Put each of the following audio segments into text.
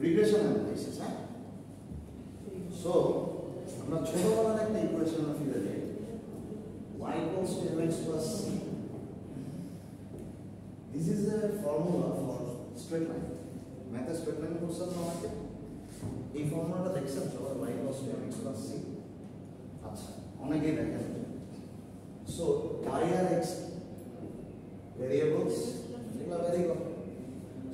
Regression analysis. হ্যাঁ, so আমরা ছোটবেলার একটা ইকুয়েশনে ফিরে যাই, y equals to mx plus c. This is a formula for straight line. ম্যাথে স্ট্রেট লাইন করছেন না আমাকে, এই ফর্মুলাটা দেখছেন সবাই, y equals to mx plus c। আচ্ছা, অনেকেই দেখেন। সো y আর x ভেরিয়েবলস, এগুলা ভেরি গুড।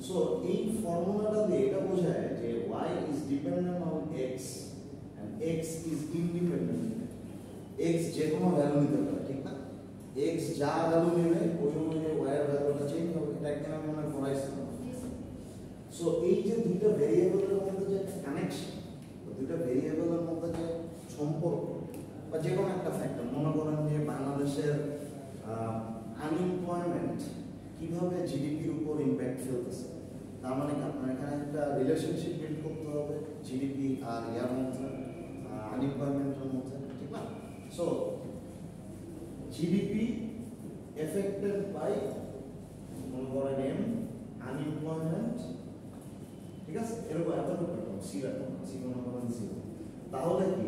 সো এই ফর্মুলাটা দিয়ে এটা বোঝায় যে y is dependent on x and x is independent। x যে কোনো ভ্যালু নিতে পারে, ঠিক না? x যা ভ্যালু নেবে ওই অনুযায়ী y এর ভ্যালুটা চেঞ্জ হবে। এটা একদম আমি মনে পড়াইছি। সো এই যে দুইটা ভেরিয়েবলের মধ্যে যে কানেকশন, দুইটা ভেরিয়েবলের মধ্যে যে সম্পর্ক বা যে কোনো একটা ফ্যাক্টর, মনে করেন যে বাংলাদেশের আনএমপ্লয়মেন্ট কিভাবে জিডিপির উপর ইম্প্যাক্ট ফেলতেছে, তার মানে আপনার এখানে একটা রিলেশনশিপ বিল্ড করতে হবে জিডিপি আর ইয়ার মধ্যে, আনএমপ্লয়মেন্টের মধ্যে, ঠিক না? সো জিডিপি এফেক্টেড বাই, মনে করেন এম, আনএমপ্লয়মেন্ট, ঠিক আছে? এরকম এতটুকু সি রাখুন, সি মনে করেন জিরো। তাহলে কি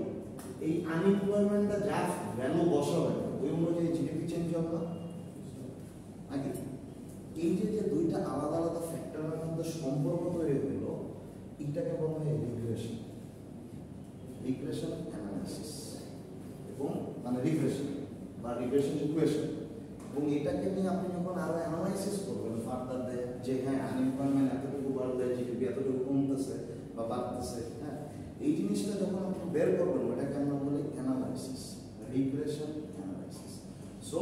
এই আনএমপ্লয়মেন্টটা যা ভ্যালু বসাবে ওই অনুযায়ী জিডিপি চেঞ্জ হবে না? আগে এই যে দুইটা আলাদা আলাদা ফ্যাক্টরের মধ্যে সম্পর্ক তৈরি হইলো, এটাকে বলা হয় রিগ্রেশন, রিগ্রেশন অ্যানালাইসিস, এবং মানে রিগ্রেশন বা রিগ্রেশন ইকুয়েশন। এবং এটাকে নিয়ে আপনি যখন আরো অ্যানালাইসিস করবেন ফার্দার দেয় যে হ্যাঁ আনএমপ্লয়মেন্ট এতটুকু বাড়লে জিডিপি এতটুকু কমতেছে বা বাড়তেছে, হ্যাঁ, এই জিনিসটা যখন আপনি বের করবেন ওটাকে আমরা বলি অ্যানালাইসিস, রিগ্রেশন অ্যানালাইসিস। সো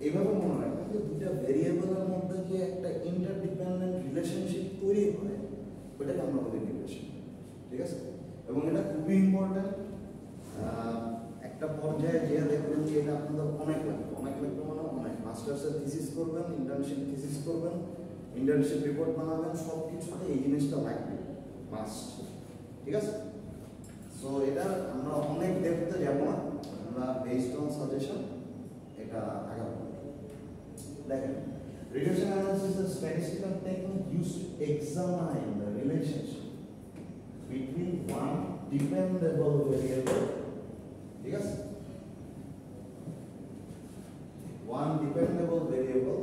এইভাবে মনে রাখবেন যে দুইটা ভেরিয়েবলের মধ্যে যে একটা ইন্টারডিপেন্ডেন্ট রিলেশনশিপ তৈরি হয় ওটাকে আমরা বলি রিগ্রেশন, ঠিক আছে? এবং এটা খুবই ইম্পর্টেন্ট। একটা পর্যায়ে যে দেখবেন যে এটা আপনাদের অনেক লাগবে, অনেক লাগবে মানে অনেক। মাস্টার্সের থিসিস করবেন, ইন্টার্নশিপ থিসিস করবেন, ইন্টার্নশিপ রিপোর্ট বানাবেন, সব কিছুতে এই জিনিসটা লাগবে, মাস্ট, ঠিক আছে? সো এটা আমরা অনেক ডেপথে যাব না, আমরা বেসড অন সাজেশন এটা আগাবো। দেখেন, regression analysis is a statistical technique used to examine the relationship between one dependable variable, ঠিক আছে, one dependable variable,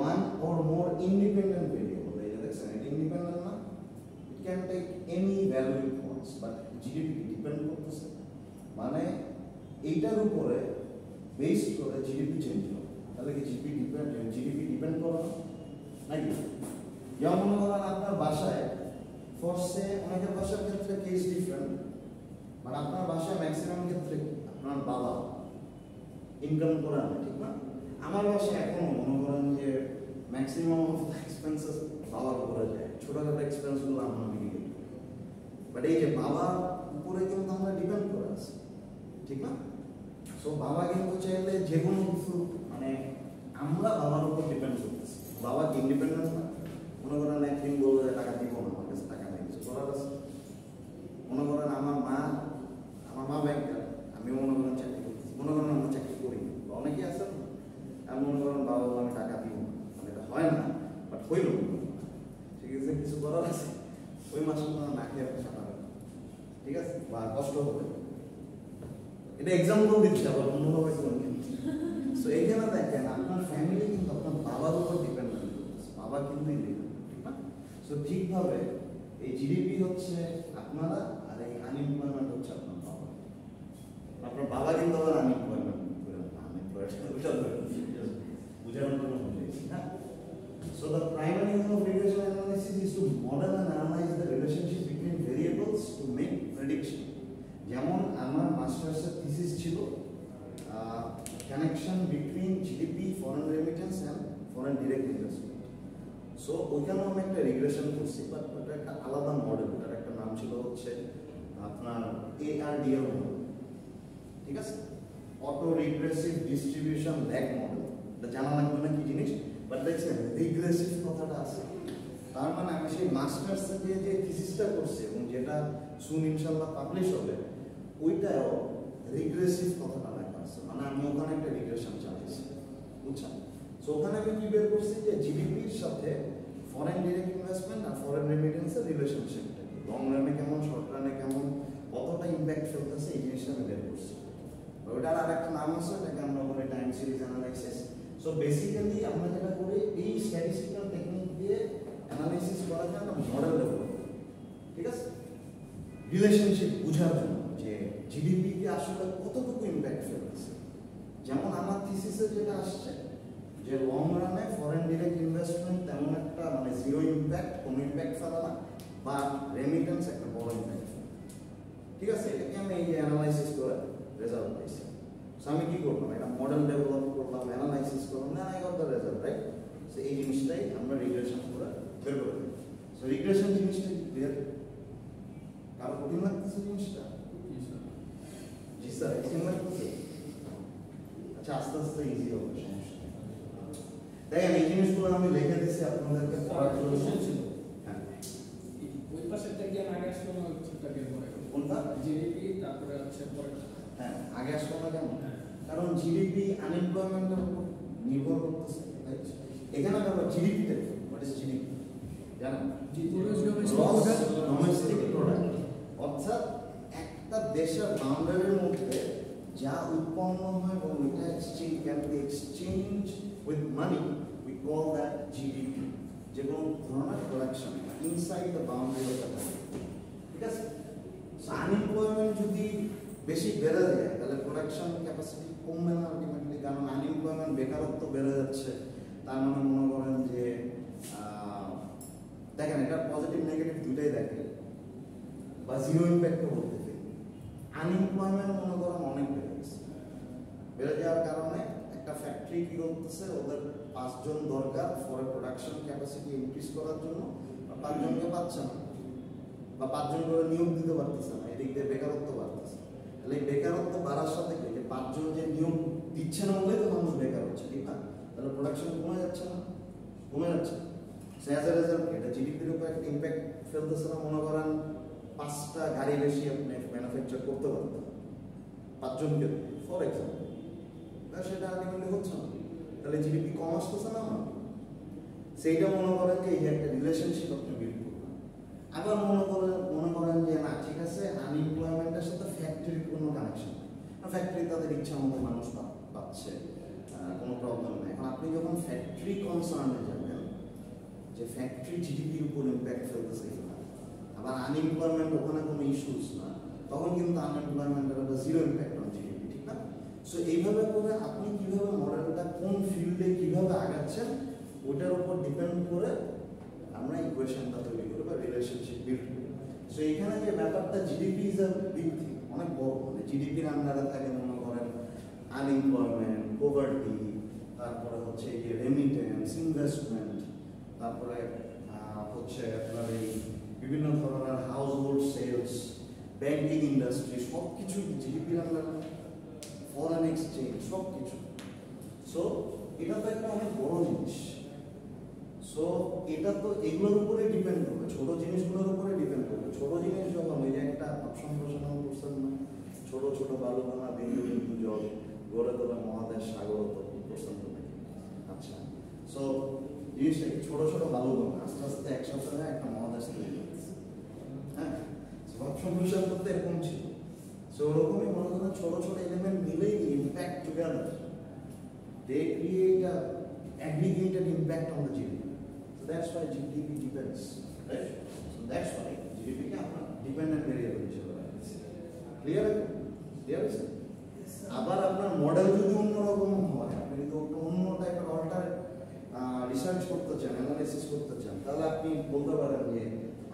one or more independent variable। এই যে দেখছেন এটা ইন্ডিপেন্ডেন্ট না, it can take any value it wants, but GDP depend করতেছে, মানে এইটার উপরে বেসড করে জিডিপি চেঞ্জ হবে। তাহলে কি জিডিপি ডিপেন্ড করে নাকি? যেমন মনে করেন আপনার বাসায় ফোর্সে, অনেকের বাসার ক্ষেত্রে কেস ডিফারেন্ট, মানে আপনার বাসায় ম্যাক্সিমাম ক্ষেত্রে আপনার বাবা ইনকাম করে আনে, ঠিক না? আমার বাসায় এখনো মনে করেন যে ম্যাক্সিমাম অফ দ্য এক্সপেন্সেস বাবার উপরে যায়, ছোটখাটো এক্সপেন্সগুলো আমরা মিলিয়ে দিই। বাট এই যে বাবার উপরে কিন্তু আমরা ডিপেন্ড করে আছি, ঠিক না? সো বাবা কিন্তু চাইলে যে কোনো কিছু, মানে আমরা বাবার উপর ডিপেন্ড করতেছি। বাবা কি ইন্ডিপেন্ডেন্ট না? মনে করেন একদিন বলবে টাকা দিব না, আমার কাছে টাকা নেই, কিছু করার আছে? মনে করেন আমার মা ব্যাংকার, আমি মনে করেন চাকরি করতেছি, মনে করেন আমরা চাকরি করি, অনেকেই আছেন না, আমি মনে করেন বাবা আমি টাকা দিব না, মানে এটা হয় না, বাট হইল, ঠিক আছে, কিছু করার আছে, ওই মাসে না খেয়ে সাঁতার, ঠিক আছে, বা কষ্ট হবে। এটা এক্সাম্পল দিচ্ছি, আবার অন্যভাবে কিন্তু। সো এইখানে দেখেন আপনার ফ্যামিলি কিন্তু আপনার বাবার উপর ডিপেন্ডেন্ট করতেছে, বাবা কিন্তু ইন্ডিপেন্ডেন্ট, ঠিক না? সো ঠিকভাবে এই জিডিপি হচ্ছে আপনারা, আর এই আনএমপ্লয়মেন্ট হচ্ছে আপনার বাবা। আপনার বাবা কিন্তু আবার আনএমপ্লয়মেন্ট বুঝানোর জন্য বলেছি, হ্যাঁ? So the primary aim of regression analysis is to model and analyze the relationship between variables to make prediction. যেমন আমার মাস্টার্সের থিসিস ছিল connection between GDP, foreign remittance and foreign direct investment. So ওইখানেও আমি একটা রিগ্রেশন করছি, but ওটা একটা আলাদা মডেল, ওটার একটা নাম ছিল হচ্ছে আপনার ARDL মডেল, ঠিক আছে, auto regressive distribution lag model. এটা জানা লাগবে না কি জিনিস, বাট দেখছেন রিগ্রেসিভ কথাটা আছে, তার মানে আমি সেই মাস্টার্সে যে থিসিসটা করছি এবং যেটা সুন ইনশাল্লাহ পাবলিশ হবে, ওইটাও রিগ্রেসিভ কথাটা লেখা আছে, মানে আমি ওখানে একটা রিগ্রেশন চালিয়েছি, বুঝছেন? সো ওখানে আমি কি বের করছি যে জিডিপির সাথে ফরেন ডিরেক্ট ইনভেস্টমেন্ট আর ফরেন রেমিটেন্সের রিলেশনশিপটা কি, লং রানে কেমন, শর্ট রানে কেমন, কতটা ইম্প্যাক্ট ফেলতেছে, এই জিনিসটা আমি বের করছি। ওটার আর একটা নাম আছে, এটাকে আমরা বলি time series analysis. So basically আমরা যেটা করি, এই স্ট্যাটিস্টিক্যাল টেকনিক দিয়ে অ্যানালাইসিস করার জন্য মডেল ডেভেলপ, ঠিক আছে, রিলেশনশিপ বোঝার জন্য যে জিডিপি কে আসলে কতটুকু ইম্প্যাক্ট ফেলতেছে। যেমন আমার থিসিসে যেটা আসছে যে লং রানে ফরেন ডিরেক্ট ইনভেস্টমেন্ট তেমন একটা মানে জিরো ইম্প্যাক্ট, কোনো ইম্প্যাক্ট ফেলে না, বা রেমিটেন্স একটা বড় ইম্প্যাক্ট ফেলে, ঠিক আছে। এটাকে আমি এই অ্যানালাইসিস করে রেজাল্ট পাইছি। সো আমি কি করলাম, একটা মডেল ডেভেলপ করলাম, অ্যানালাইসিস করলাম, না I got the result, right. So এই জিনিসটাই আমরা রিগ্রেশন করে বের করে দিই। সো রিগ্রেশন জিনিসটা কি ক্লিয়ার? কারো কঠিন লাগতেছে জিনিসটা? জি স্যার, কঠিন লাগতেছে? আচ্ছা, আস্তে আস্তে ইজি হবে, সমস্যা নেই। দেখেন এই জিনিসগুলো আমি লিখে দিচ্ছি আপনাদেরকে পড়ার জন্য। হ্যাঁ, ওই পাশেরটা কি আগে আসলো না ওইটা কি পরে? কোনটা? জিডিপি, তারপরে হচ্ছে পরে। হ্যাঁ, আগে আসলো না কেন? কারণ জিডিপি আনএমপ্লয়মেন্টের উপর নির্ভর করতেছে, রাইট। এখানে আমরা জিডিপিতে, হোয়াট ইজ জিডিপি জানেন? ডোমেস্টিক প্রোডাক্ট, অর্থাৎ একটা দেশের বাউন্ডারির মধ্যে যা উৎপন্ন হয় এবং এটা exchange can be exchange with money, we call that GDP. যে কোনো ধরনের production inside the boundary of the country, ঠিক আছে। আনএমপ্লয়মেন্ট যদি বেশি বেড়ে যায় তাহলে প্রোডাকশন ক্যাপাসিটি কমবে না আলটিমেটলি, কারণ আনএমপ্লয়মেন্ট, বেকারত্ব বেড়ে যাচ্ছে। তার মানে মনে করেন যে দেখেন এটা পজিটিভ নেগেটিভ দুইটাই দেখে, বা জিরো ইম্প্যাক্টও বলতে পারি। আনএমপ্লয়মেন্ট মনে করেন অনেক বেড়ে গেছে, বেড়ে যাওয়ার কারণে একটা ফ্যাক্টরি কি করতেছে, ওদের 5 জন দরকার ফর প্রোডাকশন ক্যাপাসিটি ইনক্রিজ করার জন্য, 5 জনকে পাচ্ছে না, বা 5 জন করে নিয়োগ দিতে পারতেছে না, এদিক দিয়ে বেকারত্ব বাড়তেছে। তাহলে এই বেকারত্ব বাড়ার সাথে কি, যে 5 জন যে নিয়োগ দিচ্ছে না বলে তো মানুষ বেকার হচ্ছে, ঠিক না? তাহলে প্রোডাকশন কমে যাচ্ছে না, কমে যাচ্ছে। অ্যাজ এ রেজাল্ট এটা জিডিপির উপর একটা ইম্প্যাক্ট ফেলতেছে না। মনে করেন 5টা গাড়ি বেশি আপনি ম্যানুফ্যাকচার করতে পারতেন 5 জনকে, ফর এক্সাম্পল, সেটা আলটিমেটলি হচ্ছে না, তাহলে জিডিপি কম আসতেছে না। সেইটা মনে করেন যে এই যে একটা রিলেশনশিপ আপনি বিল্ড করবেন। আবার মনে করেন যে না, ঠিক আছে, আনএমপ্লয়মেন্টের সাথে ফ্যাক্টরির কোনো কানেকশন নেই, ফ্যাক্টরি তাদের ইচ্ছা মতো মানুষ পাচ্ছে, কোনো প্রবলেম নেই। এখন আপনি যখন ফ্যাক্টরি কনসার্নে যাবেন, যে ফ্যাক্টরি জিডিপির উপর ইম্প্যাক্ট ফেলতেছে কিনা, আবার আনএমপ্লয়মেন্ট ওখানে কোনো ইস্যুস না, তখন কিন্তু আনএমপ্লয়মেন্টের একটা জিরো ইম্প্যাক্ট অন জিডিপি, ঠিক না? সো এইভাবে করে আপনি কিভাবে মডেলটা কোন ফিল্ডে কিভাবে আগাচ্ছেন ওটার উপর ডিপেন্ড করে আমরা ইকুয়েশনটা তৈরি করি বা রিলেশনশিপ বিল্ড করি। সো এখানে যে ব্যাপারটা GDP is a big thing, অনেক বড়, মানে জিডিপির আন্ডারে থাকে মনে করেন আনএমপ্লয়মেন্ট, পভার্টি, তারপরে হচ্ছে এই যে রেমিটেন্স, ইনভেস্টমেন্ট, তারপরে হচ্ছে আপনার এই বিভিন্ন ধরনের household sales, banking industry, সব কিছু জিডিপির আন্ডারে, ফরেন এক্সচেঞ্জ, সব কিছু। সো এটা তো একটা অনেক বড় জিনিস। সো এটা তো এগুলোর উপরে ডিপেন্ড করবে, ছোট জিনিসগুলোর উপরে ডিপেন্ড করবে। ছোট জিনিস যখন ওই যে একটা অপশন ঘোষণা করছেন না, ছোট ছোট বালুকণা বিন্দু বিন্দু জল গড়ে তোলা মহাদেশ সাগর করছেন তো নাকি? আচ্ছা, সো জিনিসটা ছোট ছোট বালুকণা আস্তে আস্তে একসাথে হয় একটা মহাদেশ তৈরি হয়েছে। হ্যাঁ, অপশন ঘোষণা করতে এরকম ছিল। সো ওরকমই মনে করেন ছোট ছোট এলিমেন্ট মিলেই impact together, they create a aggregated impact on the GDP. So that's why GDP depends, right? So that's why GDP কে আমরা dependent variable হিসেবে রাখছি। Clear? Clear is it? আবার আপনার মডেল যদি অন্যরকম হয়, আপনি যদি অন্য টাইপের অল্টার রিসার্চ করতে চান, অ্যানালাইসিস করতে চান, তাহলে আপনি বলতে পারেন যে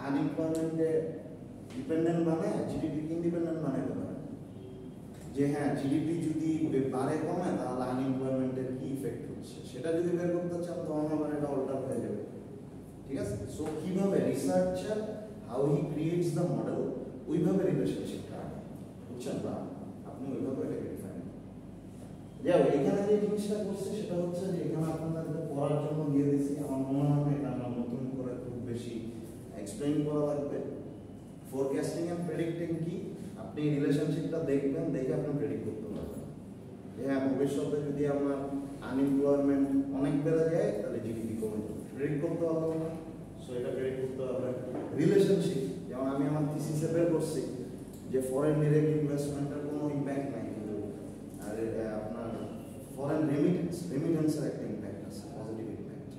আনএমপ্লয়মেন্টে ডিপেন্ডেন্ট মানে জিডিপি ইন্ডিপেন্ডেন্ট বানাইতে পারেন। যে হ্যাঁ, জিডিপি যদি বাড়ে কমে তাহলে আনএমপ্লয়মেন্টের কি ইফেক্ট হচ্ছে সেটা যদি বের করতে চান তখন আবার এটা অল্টার হয়ে যাবে, ঠিক আছে। সো কিভাবে researcher how he creates the model, ওইভাবে রিলেশনশিপটা বুঝছেন, বা আপনি ওইভাবে এটাকে ডিফাইন যাও। এখানে যে জিনিসটা করছে সেটা হচ্ছে যে এখানে আপনাদেরকে পড়ার জন্য দিয়ে দিচ্ছি। আমার মনে হয় না এটা আমরা নতুন করে খুব বেশি এক্সপ্লেইন করা লাগবে। ফোরকাস্টিং এন্ড প্রেডিক্টিং কি, আপনি রিলেশনশিপটা দেখবেন, দেখে আপনি প্রেডিক্ট করতে পারবেন যে হ্যাঁ, ভবিষ্যতে যদি আমার আনএমপ্লয়মেন্ট অনেক বেড়ে যায় তাহলে জিডিপি কমে যাবে। প্রেডিক্ট করতে পারবো না, এটা বের করতে হবে। রিলেশনশিপ, যেমন আমি আমার থিসিসে বের করছি যে ফরেন ডিরেক্ট ইনভেস্টমেন্টের কোনো ইম্প্যাক্ট নাই, কিন্তু আর আপনার ফরেন রেমিটেন্সের একটা ইম্প্যাক্ট আছে, পজিটিভ ইম্প্যাক্ট।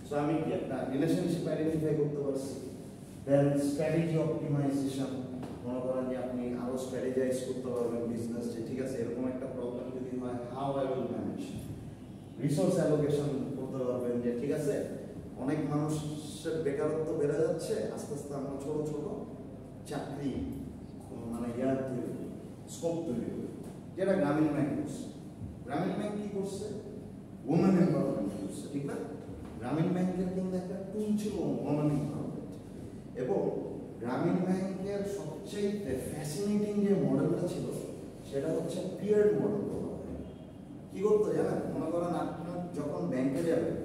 সো আমি কি একটা রিলেশনশিপ আইডেন্টিফাই করতে পারছি। দেন স্ট্র্যাটেজি অপটিমাইজেশন, মনে করেন যে আপনি আরো স্ট্র্যাটেজাইজ করতে পারবেন বিজনেস, যে ঠিক আছে এরকম একটা প্রবলেম যদি হয় how I will manage. Resource allocation করতে পারবেন, যে ঠিক আছে অনেক মানুষের বেকারত্ব বেড়ে যাচ্ছে, আস্তে আস্তে আমরা ছোট ছোট চাকরি মানে ইয়ার তৈরি স্কোপ তৈরি করি, যেটা গ্রামীণ ব্যাংক করছে। গ্রামীণ ব্যাংক কি করছে? ওমেন এম্পাওয়ারমেন্ট করছে, ঠিক না? গ্রামীণ ব্যাংকের কিন্তু একটা টুল ছিল ওমেন এম্পাওয়ারমেন্ট, এবং গ্রামীণ ব্যাংকের সবচেয়ে ফ্যাসিনেটিং যে মডেলটা ছিল সেটা হচ্ছে পিয়ার মডেল। কি করতে জানেন? মনে করেন আপনার যখন ব্যাংকে যাবেন,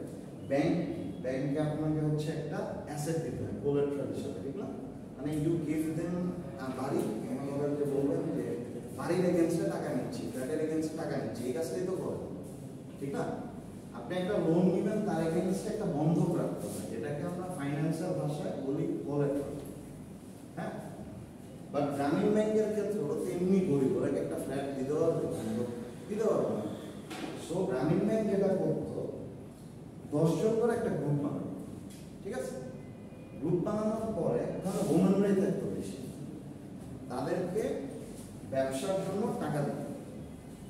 ব্যাংকে আপনাকে হচ্ছে একটা অ্যাসেট দিতে হয় কোলাটেরাল হিসেবে, ঠিক না? মানে ইউ গিভ দেম বাড়ি, মনে করেন যে বলবেন যে বাড়ির এগেন্সটে টাকা নিচ্ছি, ফ্ল্যাটের এগেন্সটে টাকা নিচ্ছি, এই কাজটাই তো করেন, ঠিক না? আপনি একটা লোন নেবেন, তার এগেন্সটে একটা বন্ধক রাখতে হয়, যেটাকে আমরা ফাইন্যান্সিয়াল ভাষায় বলি কোলাটেরাল। হ্যাঁ, বাট গ্রামীণ ব্যাংকের ক্ষেত্রে তেমনি গরিব, ওরা একটা ফ্ল্যাট দিতে পারবে না। সো গ্রামীণ ব্যাংক যেটা করতো, 10 জন করে একটা গ্রুপ বানানো, ঠিক আছে? গ্রুপ বানানোর পরে ধরো ওমেনরাই থাকতো বেশি, তাদেরকে ব্যবসার জন্য টাকা দিত।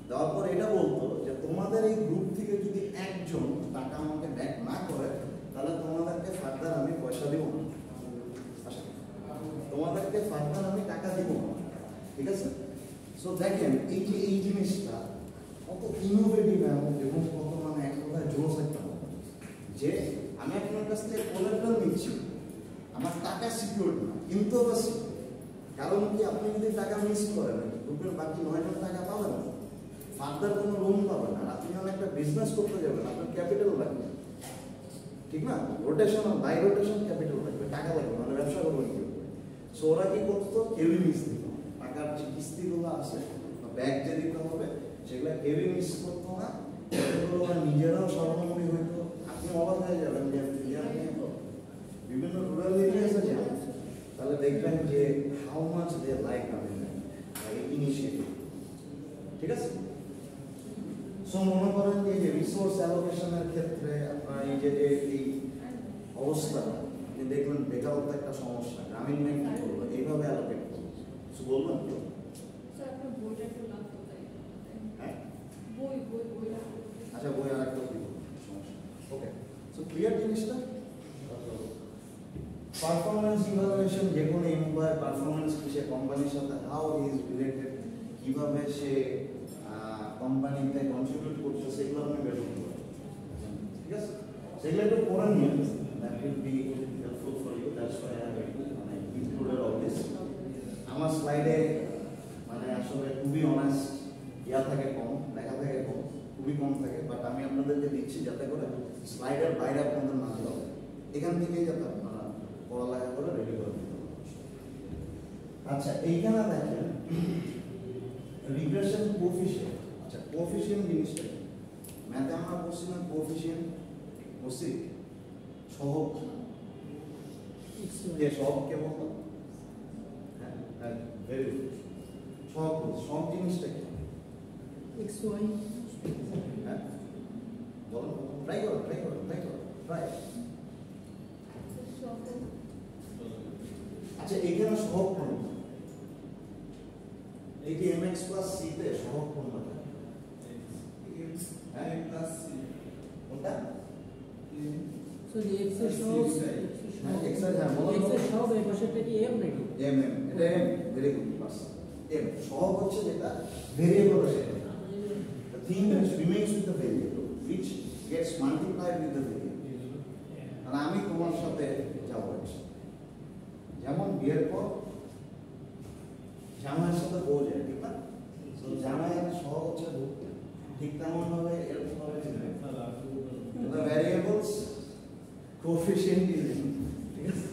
দেওয়ার পর এটা বলতো যে তোমাদের এই গ্রুপ থেকে যদি একজন টাকা আমাকে ব্যাক না করে, তাহলে তোমাদেরকে ফার্দার আমি পয়সা দিব না, তোমাদেরকে ফার্দার আমি টাকা দিব না, ঠিক আছে? সো দেখেন এই জিনিসটা কত ইনোভেটিভ এবং কত মানে এক কথায় জোস একটা, যে আমি আপনার কাছ থেকে কোলাটেরাল নিচ্ছি, আমার টাকা সিকিউর না, কিন্তু কারণ কি আপনি যদি টাকা মিস করেন, গ্রুপের বাকি 9 জন টাকা পাবেন না, ফার্দার কোনো লোন পাবেন না। আপনি যখন একটা বিজনেস করতে যাবেন, আপনার ক্যাপিটাল লাগবে, ঠিক না? রোটেশন বাই রোটেশন ক্যাপিটাল লাগবে, টাকা লাগবে, মানে ব্যবসা করবেন কি? সো ওরা কি করতো? কেউই মিস দিত না, টাকার যে কিস্তিগুলো আছে ব্যাংক যে দিতে হবে সেগুলো কেউই মিস করতো না, ওরা নিজেরাও স্বাবলম্বী হইতো। আপনি অবাক হয়ে যাবেন যে বিভিন্ন রুরাল এরিয়াসে যান, তাহলে দেখবেন যে how much they like initiative, ঠিক আছে? সো মনে করেন যে রিসোর্স অ্যালোকেশনের ক্ষেত্রে আপনার এই যে এই অবস্থাটা দেখবেন, বেকারত্ব একটা সমস্যা, গ্রামীণ ব্যাংক কি করবো? এইভাবে অ্যালোকেট করবো। কিছু বলবেন তো? হ্যাঁ, আচ্ছা, বই আর একটা সমস্যা। ওকে, সো ক্লিয়ার জিনিসটা? পারফরমেন্স ইভালুয়েশন, যে কোনো এমপ্লয়ের পারফরমেন্স কি, সে কোম্পানির সাথে হাউ হি ইজ রিলেটেড, কিভাবে সে কোম্পানিতে কন্ট্রিবিউট করছে, সেগুলো আপনি বের করতে পারেন, ঠিক আছে? সেগুলো একটু পড়ে নিন, that will be helpful for you. That's why I have included all this. আমার স্লাইডে মানে আসলে খুবই অনেস্ট ইয়া থাকে, কম লেখা থাকে, কম খুবই কম থাকে, বাট আমি আপনাদেরকে দিচ্ছি যাতে করে স্লাইডের বাইরে আপনাদের না যাওয়া, এখান থেকেই যাতে আপনারা পড়ালেখা করে রেডি করে দিতে পারেন। আচ্ছা, এইখানে দেখেন রিগ্রেশন কোএফিশিয়েন্ট। আচ্ছা, কোএফিশিয়েন্ট জিনিসটা ম্যাথে আমরা বলছি না, কোএফিশিয়েন্ট বলছি সহগ, যে সহগ কে বলতো? হ্যাঁ, ভেরি গুড। সহগ জিনিসটা কি? XY। হ্যাঁ, বলুন, ট্রাই করো। আচ্ছা, এখানে সহগ কোনটা? এই যে mx প্লাস c তে সহগ কোনটা? হ্যাঁ, প্লাস c কোনটা? সো যে x এর সহগ, হ্যাঁ, x এর সহগ এই পাশেটা কি m নাকি? m, এটা m, very good, plus m। সহগ হচ্ছে যেটা ভেরিয়েবল আছে, the thing which remains with the variable, which gets multiplied with the variable। আর আমি তোমার সাথে যাবো, যেমন বিয়ের পর জামাইয়ের সাথে বউ যায়, ঠিক না? তো জামাইয়ের সহগ হচ্ছে বউ, ঠিক তেমন ভাবে এরকম ভাবে the variables coefficient is in, ঠিক আছে?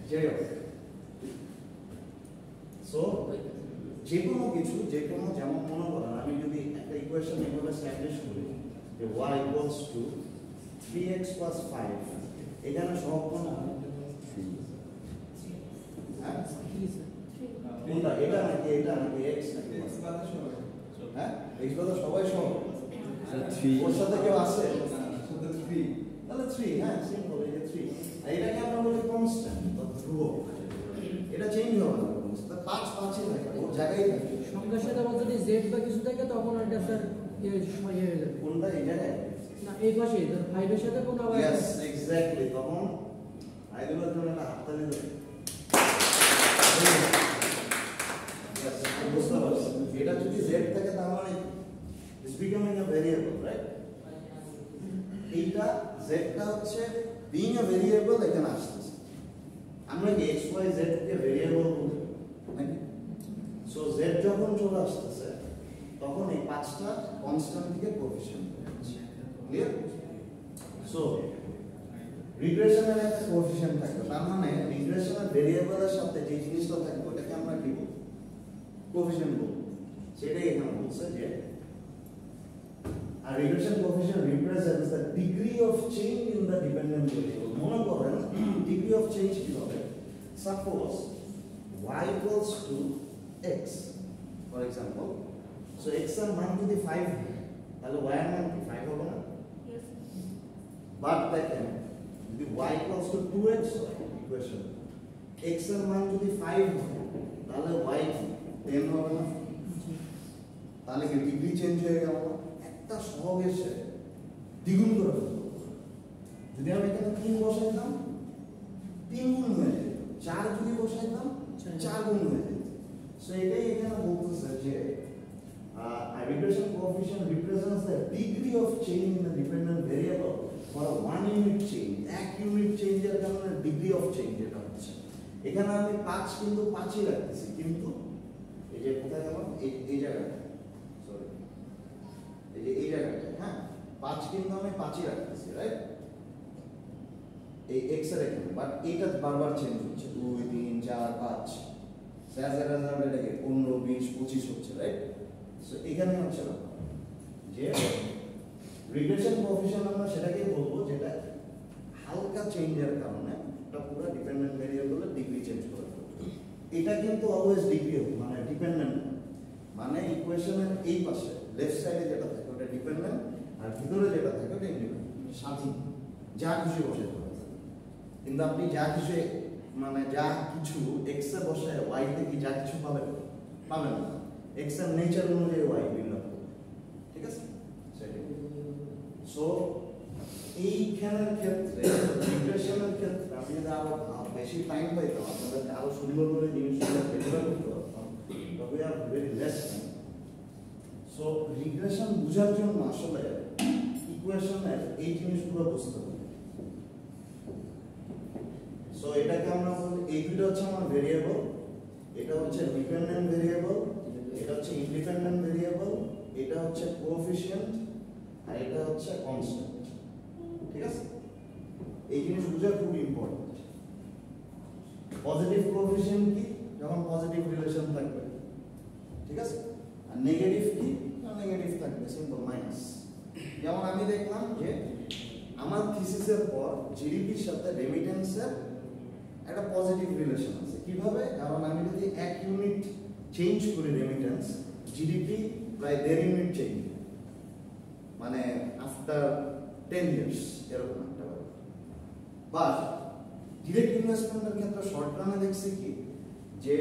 যাই হোক, সো যে কোনো কিছু, যে কোনো, যেমন মনে করেন আমি যদি একটা ইকুয়েশন এভাবে স্ট্যাবলিশ করি যে y = 3x + 5, এখানে সহগ কোন? হ্যাঁ কি স্যার কোনটা এটা নাকি x নাকি x বাদে সবাই হ্যাঁ x বাদে সবাই সহ স্যার 3 ওর সাথে কেউ আছে সাথে 3 তাহলে 3 হ্যাঁ সিম্পল এই যে 3 আর এটাকে আমরা বলি কনস্ট্যান্ট বা ধ্রুবক এটা চেঞ্জ হবে না কনস্ট্যান্ট 5 5 থাকে ওর জায়গায় থাকে সংখ্যার সাথে আবার যদি z বা কিছু থাকে তখন এটা স্যার হয়ে যাবে কোনটা এই জায়গায় না এই পাশে ধর 5 এর সাথে কোন আবার ইয়েস এক্স্যাক্টলি তখন আইগুলোর জন্য একটা হাততালি দেব ইয়েস বুঝতে পারছি এটা যদি z থাকে তার মানে is becoming a variable right এইটা z টা হচ্ছে বিং আ ভেরিয়েবল এখানে আসছে আমরা কি x y z কে ভেরিয়েবল বলি নাকি সো z যখন চলে আসছে তখন এই পাঁচটা কনস্ট্যান্ট থেকে কোএফিশিয়েন্ট ক্লিয়ার সো রিগ্রেশনের একটা কোএফিশিয়েন্ট থাকবে তার মানে রিগ্রেশনের ভেরিয়েবলের সাথে যে জিনিসটা থাকবে ওটাকে আমরা কি বলবো কোএফিশিয়েন্ট বলবো সেটাই এখানে বলছে যে a regression coefficient represents the degree of change in the dependent variable মনে করেন degree of change কি হবে suppose y equals to x for example so x এর মান যদি 5 তাহলে y এর মান কি 5 হবে না বাট দেখেন যদি y equals to 2x equation x এর মান যদি 5 হয় তাহলে y কি 10 হবে না তাহলে কি ডিগ্রি চেঞ্জ হয়ে গেল একটা সহগ এসে দ্বিগুণ করে ফেলবো যদি আমি এখানে 3 বসাইতাম 3 গুণ হয়ে যেত 4 যদি বসাইতাম 4 গুণ হয়ে যেত সো এটাই এখানে বলতেছে যে a regression coefficient represents the degree of change in the dependent variable for a 1 unit change এক ইউনিট চেঞ্জের কারণে ডিগ্রি অফ চেঞ্জ এটা হচ্ছে এখানে আমি 5 কিন্তু 5ই রাখতেছি কিন্তু এই যে কোথায় গেল এই জায়গাটা সরি এই জায়গাটা হ্যাঁ 5 কিন্তু আমি 5ই রাখতেছি রাইট এই x এর এখানে বাট এটা বারবার চেঞ্জ হচ্ছে 2 3 4 5 স্যাজ রেজাল্ট এটাকে 15 20 25 হচ্ছে রাইট সো এখানে হচ্ছে না যে রিগ্রেশন কোএফিশিয়েন্ট আমরা সেটাকে বলবো যেটা হালকা চেঞ্জের কারণে এটা পুরো ডিপেন্ডেন্ট ভেরিয়েবলের ডিগ্রি চেঞ্জ করে এটা কিন্তু অলওয়েজ ডিগ্রি মানে ডিপেন্ডেন্ট মানে ইকুয়েশনের এই পাশে লেফট সাইডে যেটা থাকে ওটা ডিপেন্ডেন্ট আর ভিতরে যেটা থাকে ওটা ইন্ডিপেন্ডেন্ট স্বাধীন যা খুশি বসাতে পারে কিন্তু আপনি যা কিছু মানে যা কিছু x এ বসায় y তে কি যা কিছু পাবেন পাবেন না x এর নেচার অনুযায়ী y বিল্ড আপ করবে ঠিক আছে সেটাই সো এইখানের ক্ষেত্রে রিগ্রেশনের ক্ষেত্রে আপনি যদি আরো বেশি টাইম পাইতাম আপনাদের আরো সুন্দর করে জিনিসগুলো বের করতে পারতাম তবে are very less time so regression বোঝার জন্য আসলে ইকুয়েশনের এই জিনিসগুলো বুঝতে হবে সো এটাকে আমরা বলি এই দুটো হচ্ছে আমার ভেরিয়েবল এটা হচ্ছে ডিপেন্ডেন্ট ভেরিয়েবল এটা হচ্ছে ইন্ডিপেন্ডেন্ট ভেরিয়েবল এটা হচ্ছে কোএফিশিয়েন্ট আর এটা হচ্ছে কনস্ট্যান্ট ঠিক আছে এই জিনিস বোঝা খুব ইম্পর্টেন্ট পজিটিভ কোএফিশিয়েন্ট কি যখন পজিটিভ রিলেশন থাকবে ঠিক আছে আর নেগেটিভ কি নেগেটিভ থাকবে সিম্পল মাইনাস যেমন আমি দেখলাম যে আমার থিসিসের পর জিডিপির সাথে রেমিটেন্সের একটা পজিটিভ রিলেশন আছে কিভাবে কারণ আমি যদি 1 ইউনিট চেঞ্জ করি রেমিটেন্স জিডিপি প্রায় 1.5 ইউনিট চেঞ্জ মানে আফটার 10 ইয়ার্স এরকম একটা ব্যাপার বাট ডিরেক্ট ইনভেস্টমেন্টের ক্ষেত্রে শর্ট রানে দেখছি কি যে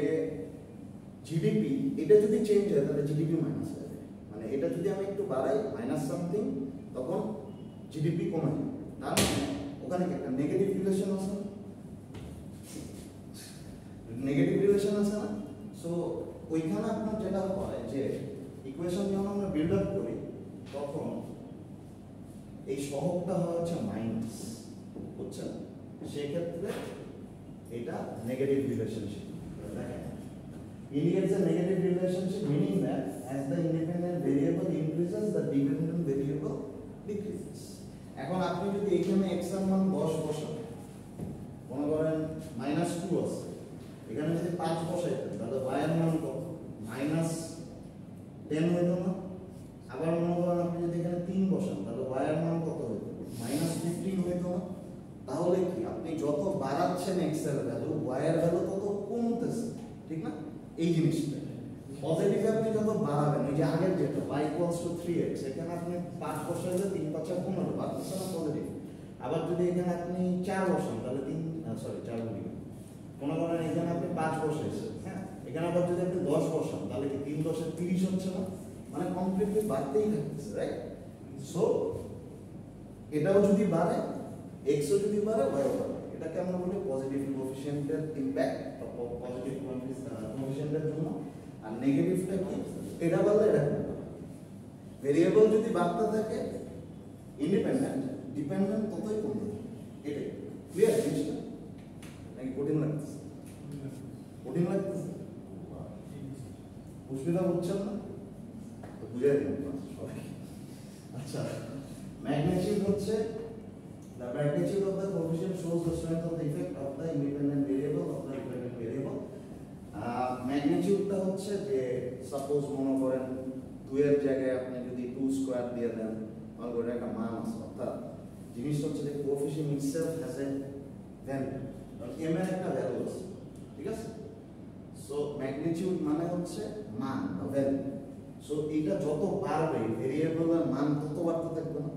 জিডিপি এটা যদি চেঞ্জ হয় তাহলে জিডিপি মাইনাস হয়ে যায় মানে এটা যদি আমি একটু বাড়াই মাইনাস সামথিং তখন জিডিপি কমে যায় তার মানে ওখানে একটা নেগেটিভ রিলেশন আছে নেগেটিভ রিলেশন আছে না সো ওইখানে আপনার যেটা হয় যে ইকুয়েশন যখন আমরা বিল্ড আপ করি তখন এই সহগটা হয় হচ্ছে মাইনাস বুঝছেন সেই ক্ষেত্রে এটা নেগেটিভ রিলেশনশিপ দেখেন indicates a negative relationship meaning that as the independent variable increases the dependent variable decreases এখন আপনি যদি এখানে x এর মান 10 বসান মনে করেন -2 আছে এখানে যদি 5 বসাইতেন তাহলে y এর মান কত -10 হইতো না আবার মনে করেন আপনি যদি এখানে 3 বসান তাহলে y এর মান কত হইতো -15 হইতো না তাহলে কি আপনি যত বাড়াচ্ছেন এক্স এর ভ্যালু ওয়াই এর ভ্যালু তত কমতেছে, ঠিক না? এই জিনিসটা পজিটিভ আপনি যত বাড়াবেন, ওই যে আগের যেটা y ইকুয়ালস টু 3x, এখানে আপনি 5 বসাইলে 3 5 15 বাড়তেছে না পজিটিভ। আবার যদি এখানে আপনি 4 বসান তাহলে 4 বলি মনে করেন এখানে আপনি 5 বসাইছেন, হ্যাঁ, এখানে আবার যদি আপনি 10 বসান তাহলে কি 3 10 এ 30 হচ্ছে না? মানে কমপ্লিটলি বাড়তেই থাকতেছে, রাইট? সো এটাও যদি বাড়ে, x ও যদি বাড়ে y ও বাড়ে, এটাকে আমরা বলি পজিটিভ কোএফিশিয়েন্টের ইমপ্যাক্ট বা পজিটিভ কোএফিশিয়েন্টের জন্য। আর নেগেটিভটা কি? এটা বললে এটা ভেরিয়েবল যদি বাড়তে থাকে ইন্ডিপেন্ডেন্ট, ডিপেন্ডেন্ট ততই কমতে থাকে। এটাই ক্লিয়ার জিনিসটা নাকি কঠিন লাগতেছে? কঠিন লাগতেছে? অসুবিধা বুঝছেন না তো বুঝাই দিন সবাই। আচ্ছা, ম্যাগনিটিউড হচ্ছে the magnitude of the coefficient shows the strength of the effect of the independent variable of the dependent variable. ম্যাগনিটিউডটা হচ্ছে যে সাপোজ মনে করেন 2 এর জায়গায় আপনি যদি 2 স্কয়ার দিয়ে দেন, মনে করেন একটা মান আছে, অর্থাৎ জিনিসটা হচ্ছে যে coefficient itself has a value, m এর একটা ভ্যালু আছে, ঠিক আছে? সো ম্যাগনিটিউড মানে হচ্ছে মান বা ভ্যালু। সো এটা যত বাড়বে ভেরিয়েবলের মান তত বাড়তে থাকবে না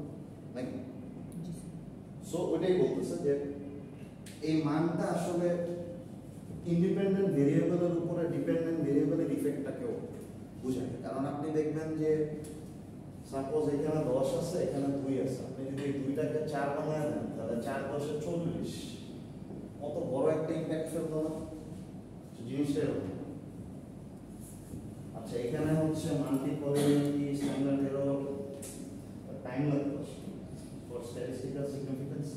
নাকি? সো ওইটাই বলতেছে যে এই মানটা আসলে ইন্ডিপেন্ডেন্ট ভেরিয়েবলের উপরে ডিপেন্ডেন্ট ভেরিয়েবলের ইফেক্টটাকেও বোঝায়। কারণ আপনি দেখবেন যে সাপোজ এখানে 10 আছে, এখানে 2 আছে, আপনি যদি এই 2টাকে 4 বানায় দেন তাহলে 4 10 এ 40, কত বড় একটা ইমপ্যাক্ট ফেলবে না জিনিসটা এরকম। আচ্ছা, এখানে হচ্ছে মাল্টিপলিনিটি স্ট্যান্ডার্ড এরর টাইম লাগবে ফর স্ট্যাটিস্টিক্যাল সিগনিফিকেন্স।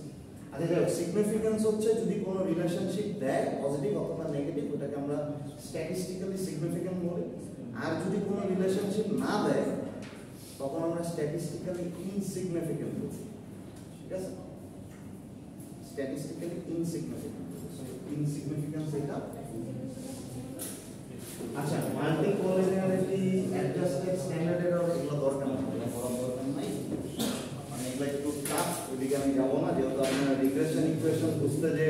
আচ্ছা, দেখো সিগনিফিকেন্স হচ্ছে যদি কোনো রিলেশনশিপ দেয় পজিটিভ অথবা নেগেটিভ, ওটাকে আমরা স্ট্যাটিস্টিক্যালি সিগনিফিকেন্ট বলি। আর যদি কোনো রিলেশনশিপ না দেয় তখন আমরা স্ট্যাটিস্টিক্যালি ইনসিগনিফিকেন্ট বলি, ঠিক আছে? স্ট্যাটিস্টিক্যালি ইনসিগনিফিকেন্ট, সো ইনসিগনিফিকেন্স এটা। আচ্ছা, মাল্টিপলিনিয়ারিটি, অ্যাডজাস্টেড স্ট্যান্ডার্ড এরর এগুলো দরকার না, এগুলো পড়ার দরকার নাই, মানে এগুলো একটু টাফ, ওইদিকে আমি যাবো না, যেহেতু আপনারা রিগ্রেশন ইকুয়েশন বুঝতে যে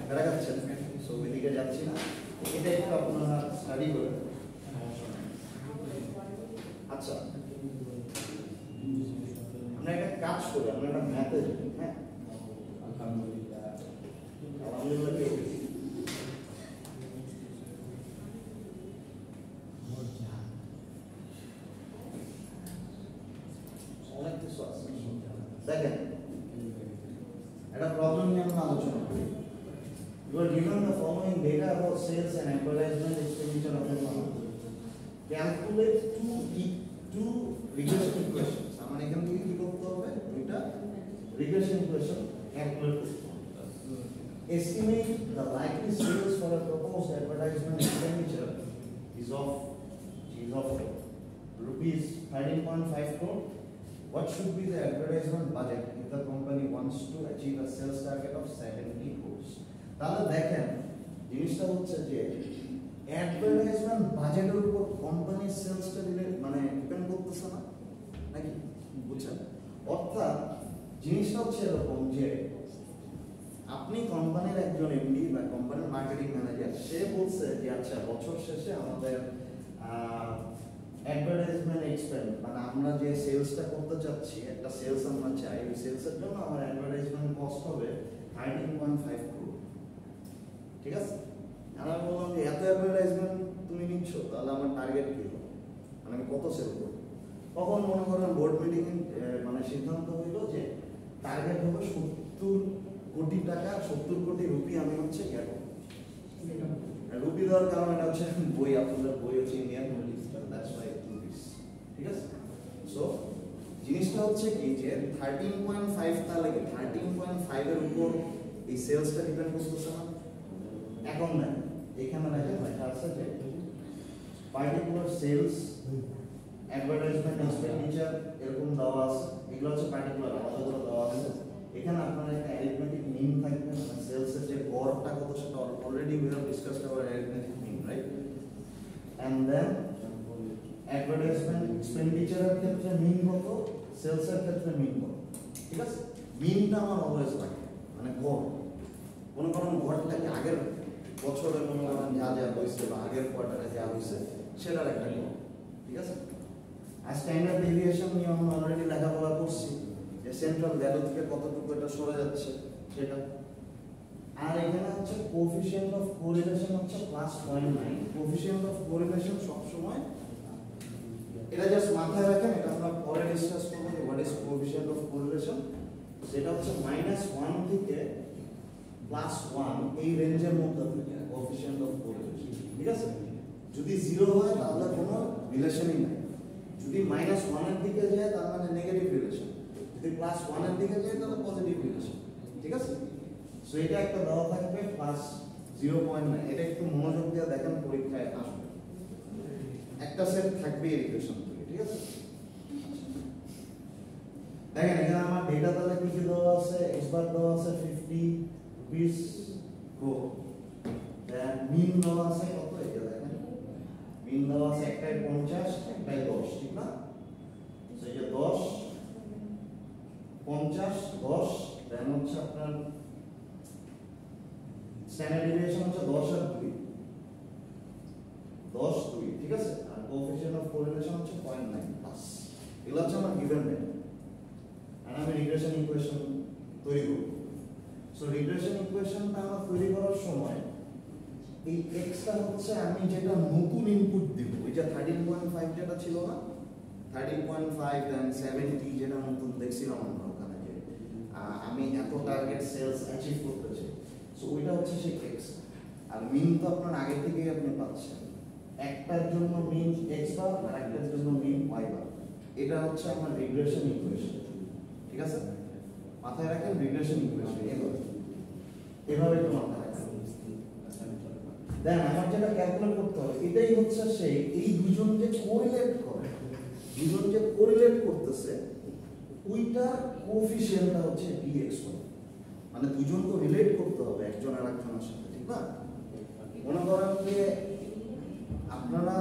হেরা যাচ্ছেন, সো ওইদিকে যাচ্ছি না, এটা একটু আপনারা স্টাডি করবেন। আচ্ছা, আমরা একটা কাজ করি, আমরা একটা ম্যাথে যাই, হ্যাঁ, আলহামদুলিল্লাহ কেউ দেখেন একটা প্রবলেম নিয়ে আমরা আলোচনা করি। You are given the following data about sales and advertisement expenditure of the firm. Calculate two regression equations. আমার এখান থেকে কি করতে হবে? দুইটা regression equation calculate করতে হবে। Estimate the likely sales for a proposed advertisement expenditure is of rupees 13.5 crore. What should be the advertisement budget if the company wants to achieve a sales target of 70 crores? তাহলে দেখেন জিনিসটা হচ্ছে যে advertisement বাজেটের উপর কোম্পানির সেলসটা দিলে মানে ডিপেন্ড করতেছে না নাকি? বুঝছেন? অর্থাৎ জিনিসটা হচ্ছে এরকম যে আপনি কোম্পানির একজন এমডি বা কোম্পানির মার্কেটিং ম্যানেজার, সে বলছে যে আচ্ছা বছর শেষে আমাদের অ্যাডভার্টাইজমেন্ট এক্সপেন্ড মানে আমরা যে সেলসটা করতে চাচ্ছি, একটা সেলস আমরা চাই, ওই সেলসের জন্য আমার অ্যাডভার্টাইজমেন্ট কস্ট হবে 13.5 crore, ঠিক আছে? আমরা বললাম যে এত অ্যাডভার্টাইজমেন্ট তুমি নিচ্ছ, তাহলে আমার টার্গেট কি হবে, মানে আমি কত সেল করব? তখন মনে করেন বোর্ড মিটিং মানে সিদ্ধান্ত হইল যে টার্গেট হবে 70 কোটি টাকা, 70 কোটি রুপি আমি হচ্ছে কেন রুপি দেওয়ার কারণ এটা হচ্ছে বই, আপনাদের বই হচ্ছে Indian rupees, that's why rupees, ঠিক আছে? সো জিনিসটা হচ্ছে কি যে 13.5 তাহলে কি 13.5 এর উপর এই সেলসটা ডিপেন্ড করতেছে না। এখন না এখানে দেখেন লেখা আছে যে পার্টিকুলার সেলস অ্যাডভার্টাইজমেন্ট এক্সপেন্ডিচার এরকম দেওয়া আছে, এগুলো হচ্ছে পার্টিকুলার আলাদা দেওয়া আছে। এখানে আপনার একটা অ্যারিথমেটিক মিন থাকবে, মানে সেলসের যে গড়টা কত সেটা already we have discussed our arithmetic mean, right? And then advertisement এক্সপেন্ডিচারের ক্ষেত্রে মিন কত, সেলসের ক্ষেত্রে মিন কত, ঠিক আছে? মিনটা আমার অলওয়েজ লাগে, মানে গড়, মনে করেন গড়টাকে আগের বছরে মনে করেন যা যা হয়েছে বা আগের কোয়ার্টারে যা হয়েছে সেটার একটা গড়, ঠিক আছে। আর স্ট্যান্ডার্ড ডেভিয়েশন নিয়ে আমরা অলরেডি লেখাপড়া করছি যে সেন্ট্রাল ভ্যালু থেকে কতটুকু এটা সরে যাচ্ছে সেটা। আর এখানে হচ্ছে কোএফিসিয়েন্ট অফ কোরিলেশন হচ্ছে +0.9। কোএফিসিয়েন্ট অফ কোরিলেশন সব সময় এটা জাস্ট মাথায় রাখেন, এটা আমরা পরে ডিসকাস করব যে what is coefficient of correlation. সেটা হচ্ছে -1 থেকে +1 এই রেঞ্জের মধ্যে থাকে কোএফিসিয়েন্ট অফ কোরিলেশন, ঠিক আছে। যদি 0 হয় তাহলে কোনো রিলেশনই নাই, যদি -1 এর দিকে যায় তার মানে নেগেটিভ রিলেশন, যদি +1 এর দিকে যায় তাহলে পজিটিভ রিলেশন, ঠিক আছে। সো এটা একটা দেওয়া থাকবে +0.9। এটা একটু মনোযোগ দিয়ে দেখেন, পরীক্ষায় আসবে একটা সেট থাকবে এই রিলেশন থেকে, ঠিক আছে। দেখেন এখানে আমার ডেটা তাহলে কি কি দেওয়া আছে, x বার দেওয়া আছে 50 রুপিস গো, দেন মিন দেওয়া আছে কত, এটা দেখেন মিন দেওয়া আছে একটাই 50 একটাই 10, ঠিক না। সো এই যে 10 50 10, দেন হচ্ছে আপনার স্ট্যান্ডার্ড ডেভিয়েশন হচ্ছে 10 আর 2, 10 2, ঠিক আছে। আর কোএফিসিয়েন্ট অফ কোরিলেশন হচ্ছে 0.9 প্লাস। এগুলো হচ্ছে আমার গিভেন ডেটা, আর আমি রিগ্রেশন ইকুয়েশন তৈরি করব। সো রিগ্রেশন ইকুয়েশনটা আমরা তৈরি করার সময় এই এক্সটা হচ্ছে আমি যেটা নতুন ইনপুট দিব, ওই যে 13.5 যেটা ছিল না, 13.5 দেন 70 যেটা নতুন দেখছিলাম আমরা ওখানে, যে আমি এত টার্গেট সেলস অ্যাচিভ করতে চাই। সো ওইটা হচ্ছে সেই এক্স। আর মিন তো আপনার আগে থেকেই আপনি পাচ্ছেন, একটার জন্য মিন এক্স বার আর একটার জন্য মিন ওয়াই বার। এটা হচ্ছে আমার রিগ্রেশন ইকুয়েশন, ঠিক আছে। মাথায় রাখেন রিগ্রেশন ইকুয়েশন এভাবে একটু মাথায় রাখেন। দেন আমার যেটা ক্যালকুলেট করতে হবে, এটাই হচ্ছে সেই এই দুজন যে কোরিলেট করে, দুজন যে কোরিলেট করতেছে ওইটার কোএফিসিয়েন্টটা হচ্ছে dx1। মানে দুজন তো রিলেট করতে হবে একজন আর একজনের সাথে, ঠিক না। মনে করেন যে আপনারা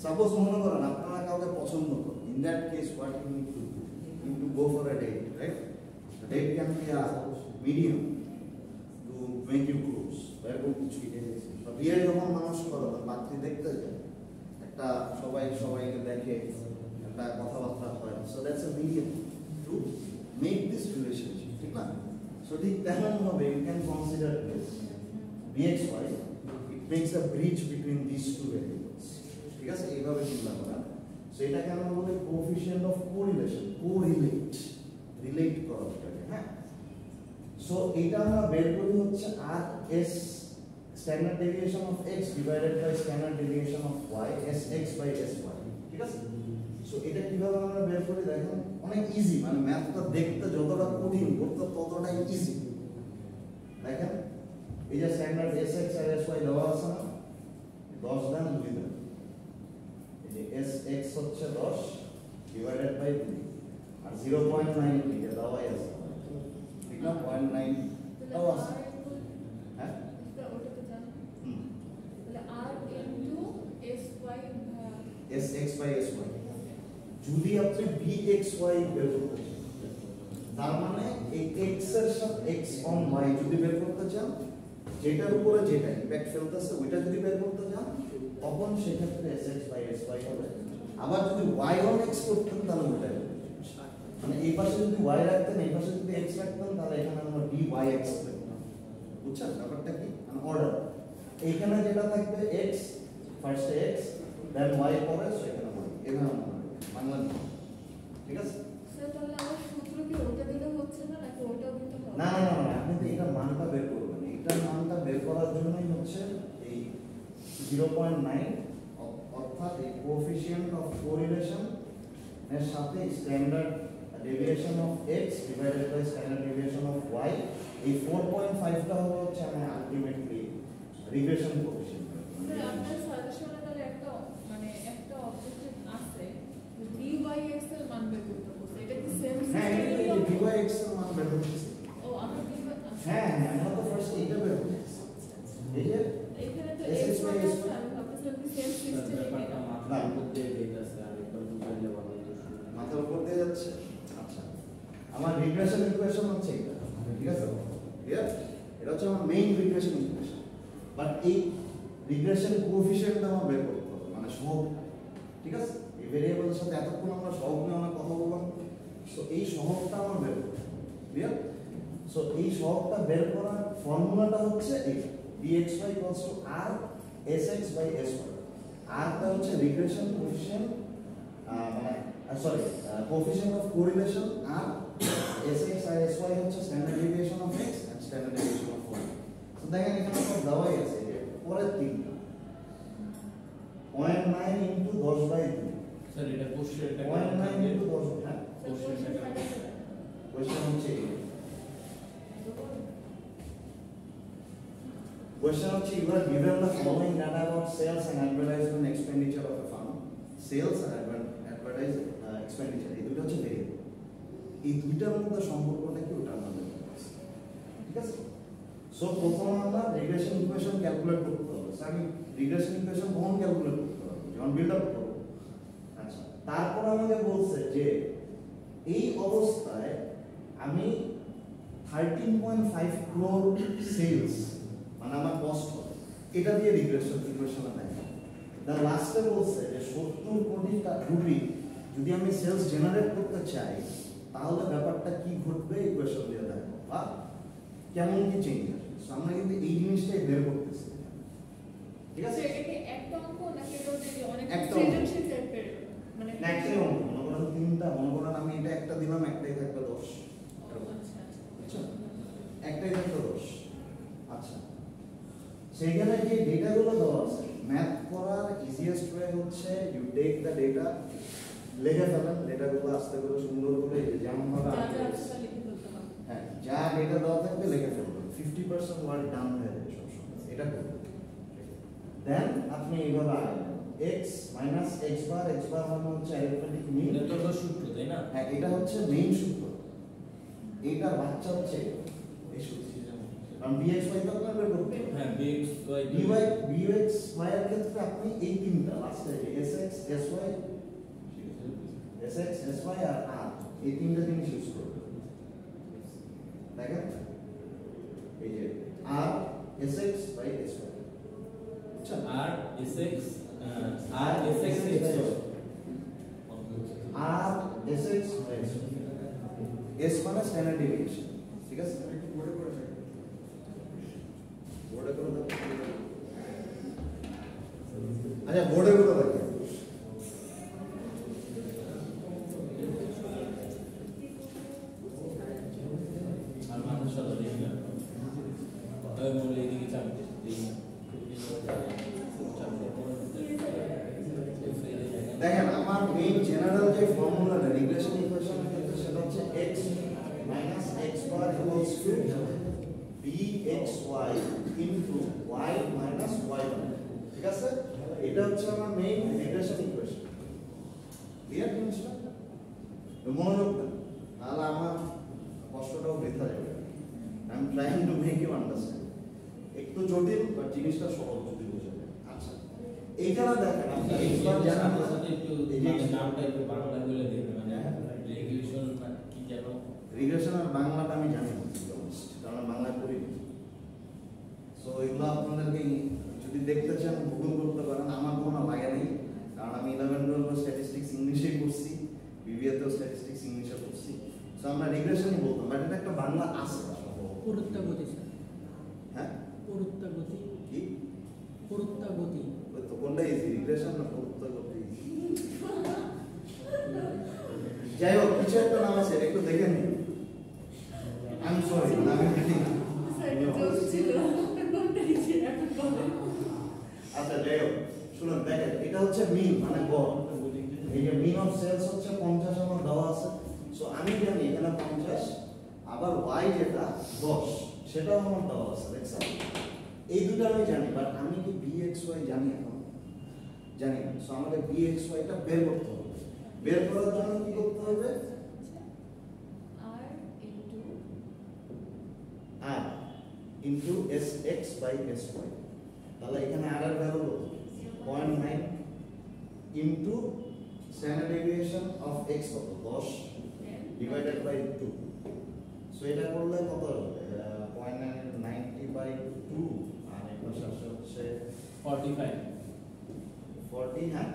সাপোজ মনে করেন আপনারা কাউকে পছন্দ করেন, in that case what you need to do, you to go for a date, right. Date can be a medium to make you close, এরকম কিছু। বিয়ে যখন মানুষ করে পাত্রী দেখতে যায়, একটা সবাইকে দেখে, একটা কথাবার্তা হয়, so that's a medium to make this relationship, ঠিক না। সো ঠিক তেমন ভাবে you can consider this bxy, it makes a bridge between this two variables, ঠিক আছে। এইভাবে চিন্তা করা। সো এটাকে আমরা বলি কোএফিসিয়েন্ট অফ কোরিলেশন, রিলেট করা এটাকে, হ্যাঁ। সো এটা আমরা বের করি হচ্ছে আর এস standard deviation of x divided by standard deviation of y, sx by sy, ঠিক আছে। সো এটা কিভাবে আমরা বের করি দেখেন, অনেক ইজি। মানে ম্যাথটা দেখতে যতটা কঠিন, করতে ততটাই ইজি। দেখেন এই যে স্ট্যান্ডার্ড sx আর sy দেওয়া আছে না, 10 দেন 2 দেন, এই যে sx হচ্ছে 10 ডিভাইডেড বাই 2 আর 0.9 দিকে দেওয়াই আছে, ঠিক না। 0.9 দেওয়া আছে, হ্যাঁ। sx বাই sy যদি আপনি bxy বের করতে চান, তার মানে এই x এর সাথে x অন y যদি বের করতে চান, যেটার উপরে যেটা ইমপ্যাক্ট ফেলতেছে ওইটা যদি বের করতে চান, তখন সেক্ষেত্রে sx বাই sy হবে। আবার যদি y অন x করতেন তাহলে ওইটা হবে। মানে এই পাশে যদি y রাখতেন, এই পাশে যদি x রাখতেন, তাহলে এখানে আমরা dyx লিখতাম। বুঝছেন ব্যাপারটা কি? মানে অর্ডার এইখানে যেটা থাকবে x, ফার্স্টে x দেন y পরে, সেখানে y, এভাবে বাংলা, ঠিক আছে। স্যার তাহলে আমার সূত্র কি ওটা দিলে হচ্ছে না নাকি ওটাও দিতে হবে? না, আপনি তো এটা মানটা বের করবেন। এটার মানটা বের করার জন্যই হচ্ছে এই 0.9, অর্থাৎ এই কোএফিসিয়েন্ট অফ কোরিলেশন এর সাথে standard deviation of x divided by standard deviation of y, এই 4.5টা হবে হচ্ছে আমার আলটিমেটলি রিগ্রেশন কোএফিসিয়েন্ট। স্যার আপনার সাজেশনে তাহলে একটা অবজেক্টিভ আছে dyx এর মান বের করতে বলছে, এটা কি সেম হ্যাঁ, এই dyx এর মান বের করতেছি। ও আমরা dy, হ্যাঁ, আমরা তো ফার্স্ট এইটা বের করতেছি। এই যে এখানে তো SX x by আছে, S আমি ভাবতেছিলাম কি সেম সিস্টেমে কিনা। মাথার উপর দিয়ে যাচ্ছে। আচ্ছা, আমার রিগ্রেশন ইকুয়েশন হচ্ছে এটা, ঠিক আছে? ক্লিয়ার? এটা হচ্ছে আমার মেইন রিগ্রেশন ইকুয়েশন। বাট এই রিগ্রেশন কোএফিশিয়েন্টটা আমার বের করতে হবে, মানে সহগ, ঠিক আছে? এই ভেরিয়েবলের সাথে এতক্ষণ আমরা সহগ নিয়ে অনেক কথা বললাম, সো এই সহগটা আমার বের করতে হবে। ক্লিয়ার? সো এই সহগটা বের করার ফর্মুলাটা হচ্ছে এই dxy r sx by sy। r টা হচ্ছে regression coefficient, sorry coefficient of correlation r, sx আর sy হচ্ছে standard deviation of x and standard deviation of y। তো দেখেন এখানে সব দেওয়াই আছে, পরের তিনটা 0.9 ইনটু 10/2। স্যার এটা কোশ্চেনটা 0.9 ইনটু 10, হ্যাঁ কোশ্চেনটা কোশ্চেন হচ্ছে question হচ্ছে you are given the following data about sales and advertisement expenditure of a firm. Sales and advertisement expenditure এই দুটো হচ্ছে ভেরিয়েবল, এই দুইটার মধ্যে সম্পর্কটা কি ওটা আমরা দেখতে পাচ্ছি, ঠিক আছে? সো প্রথমে আমরা রিগ্রেশন ইকুয়েশন ক্যালকুলেট করতে হবে। সো আমি রিগ্রেশন ইকুয়েশন কখন ক্যালকুলেট করতে হবে? যখন বিল্ড আপ করব। আচ্ছা, তারপর আমাকে বলছে যে এই অবস্থায় আমি 13.5 ক্রোর সেলস মানে আমার কস্ট হবে, এটা দিয়ে রিগ্রেশন ইকুয়েশনে দেয়। তার লাস্টে বলছে যে 70 কোটি রুপি যদি আমি সেলস জেনারেট করতে চাই তাহলে ব্যাপারটা কি ঘটবে ইকুয়েশন দিয়ে দেখো, বা কেমন কি চেঞ্জ আসবে। সো আমরা কিন্তু এই জিনিসটাই বের করতেছি, ঠিক আছে? এটা কি একটা অঙ্ক নাকি এটা হচ্ছে যে অনেক একটা অঙ্ক। সৃজনশীল টাইপের, মানে না একটাই অঙ্ক, মনে করেন তিনটা, মনে করেন আমি এটা একটা দিলাম, একটাই থাকবে 10, আচ্ছা বুঝছো? একটাই থাকবে 10। আচ্ছা, সেইখানে যে ডেটাগুলো দেওয়া আছে, ম্যাথ করার ইজিয়েস্ট ওয়ে হচ্ছে ইউ টেক দ্য ডেটা, লিখে ফেলেন ডেটাগুলো আস্তে করে সুন্দর করে, যেমন ভাবে যা যা আছে তা লিখে ফেলতে হবে। হ্যাঁ যা ডেটা দেওয়া থাকবে লিখে ফেলবেন, 50% ওয়ার্ড ডাউন হয়ে যাবে সবসময়, এটা করবেন। দেন আপনি এইভাবে আগাবেন x মাইনাস x বার মানে হচ্ছে অ্যারিথমেটিক মিন, এটা তো সূত্র তাই না? হ্যাঁ এটা হচ্ছে মেইন সূত্র, এইটা বাচ্চা হচ্ছে এই সূত্র। কারণ bxy তো আপনার বের করতে হবে। হ্যাঁ bx y bxy এর ক্ষেত্রে আপনি এই তিনটা লাস্টে যে sx sy আর r এই তিনটা জিনিস ইউজ করবেন। দেখেন এই যে r sx by sy, আচ্ছা r sx r sx x r sx by sy, s মানে স্ট্যান্ডার্ড ডেভিয়েশন, ঠিক আছে? বোর্ডে করে দাও। আচ্ছা বোর্ডে করে দাও। আর মানুষ সাথে দেখি না আমি বলে এদিকে চাপ দিই দেখেন আমার মেইন জেনারেল যে ফর্মুলাটা রিগ্রেশন ইকুয়েশনের ক্ষেত্রে সেটা হচ্ছে x minus x bar equals to bxy into y minus y bar, ঠিক আছে? এটা হচ্ছে আমার মেইন রিগ্রেশন ইকুয়েশন। ক্লিয়ার জিনিসটা? মনোযোগ দেন, তাহলে আমার কষ্টটাও বৃথা যাবে। I am trying to make you understand. একটু জটিল বাট জিনিসটা সহজ যদি বুঝে যায়। আচ্ছা এইখানে দেখেন আপনি x বার জানেন না, একটু নামটা একটু বাংলা বলে দিবেন, মানে রেগুলেশন কি জানো? রিগ্রেশন আর বাংলাটা আমি জানি না, কারণ বাংলা পড়ি। সো এগুলো আপনাদেরকে যদি দেখতে চান গুগল করতে পারেন, আমার কোনো লাগে নেই, কারণ আমি 11-12 স্ট্যাটিস্টিক্স ইংলিশে করছি, বিবিএতেও স্ট্যাটিস্টিক্স ইংলিশে করছি। সো আমরা রিগ্রেশনই বলতাম, বাট এটা একটা বাংলা আছে পুরুত্বাগতি স্যার, হ্যাঁ পুরুত্বাগতি, কি পুরুত্বাগতি। ওই তো কোনটা ইজি, রিগ্রেশন না প্রত্যক্ষ করতে ইজি? যাই হোক কিছু একটা নাম আছে, একটু দেখে নিন। আই এম সরি, আমি জানি না। আচ্ছা যাই হোক শুনুন, দেখেন এটা হচ্ছে মিন মানে গড়। এই যে মিন অফ সেলস হচ্ছে 50 আমার দেওয়া আছে। সো আমি জানি এখানে 50, আবার y যেটা 10 সেটাও আমার দেওয়া আছে, দেখছেন? এই দুটো আমি জানি, বাট আমি কি bxy জানি এখন? জানি না। সো আমাকে bxy টা বের করতে হবে। বের করার জন্য কি করতে হবে? r into sx by sy, তাহলে এখানে r এর ভ্যালু কত? 0.9 into standard deviation of x কত? 10 divided by 2 এটা করলে কত হবে 0.90/2 আর এই পাশে হচ্ছে 45 40 হ্যাঁ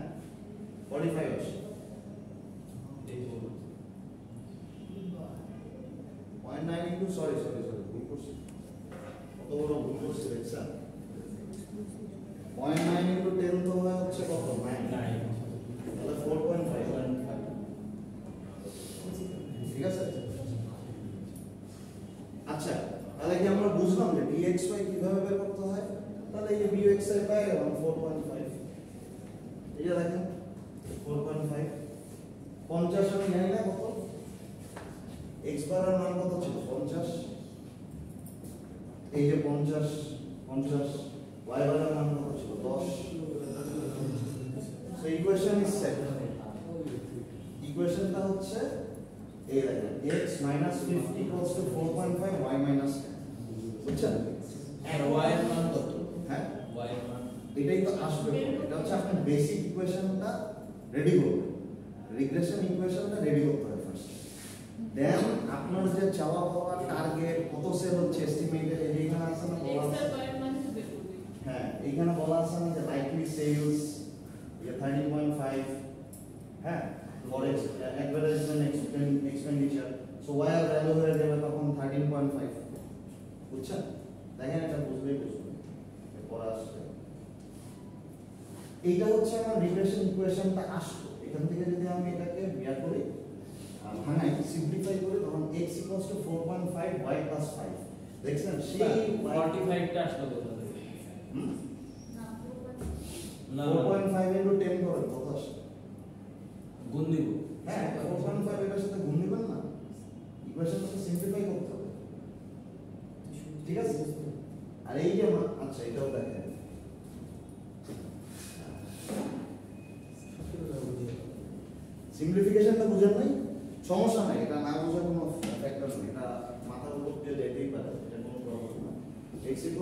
45 আসে 0.9 সরি ভুল করছি কত বড় ভুল করছি দেখছেন 0.9 * 10 তো হচ্ছে কত 9 তাহলে 4.5 ঠিক আছে আচ্ছা তাহলে কি আমরা বুঝলাম যে dxy কিভাবে বের করতে হয় তাহলে এই dxy পাই গেলাম 4.5 এটা দেখেন 4.5 50 আমি জানি না কত x বার এর মান কত ছিল 50 এই যে 50 y বার এর মান কত ছিল 10 সো ইকুয়েশন ইজ সেট ইকুয়েশনটা হচ্ছে এই দেখেন x - 50 = 4.5 y - 10 বুঝছেন আর y এর মান কত হ্যাঁ y এর মান এটাই তো আসবে এটা হচ্ছে আপনার বেসিক ইকুয়েশনটা রেডি করবেন রিগ্রেশন ইকুয়েশনটা রেডি করতে হবে ফার্স্ট দেন আপনার যে চাওয়া পাওয়া টার্গেট কত সেল হচ্ছে এস্টিমেটেড এইখানে আছে না বলা এক্স আছে এর বাইরে মানে বের করবি হ্যাঁ এইখানে বলা আছে না যে লাইকলি সেলস যে 13.5 হ্যাঁ for advertisement expenditure so Y এর ভ্যালু হয়ে যাবে তখন 13.5 বুঝছেন দেখেন এটা বুঝলেই বুঝবেন এরপর আসছে এইটা হচ্ছে আমার রিগ্রেশন ইকুয়েশনটা আসলো এখান থেকে যদি আমি এটাকে বিয়ার করি ভাঙাই সিম্পলিফাই করি তখন x = 4.5 y + 5 দেখছেন সেই 45 টা আসলো কোথা থেকে না না 4.5 * 10 করেন কত আসে গুণ দিব হ্যাঁ 4.5 এর সাথে গুণ দিবেন না ইকুয়েশনটা সিম্পলিফাই করতে হবে ঠিক আছে আর এই যে আচ্ছা এটাও দেখেন সিম্পলিফিকেশনটা বুঝেন নাই সমস্যা নাই এটা না বোঝার কোনো ফ্যাক্টর নেই এটা মাথার উপর দিয়ে যেতেই পারে এটা কোনো প্রবলেম না x =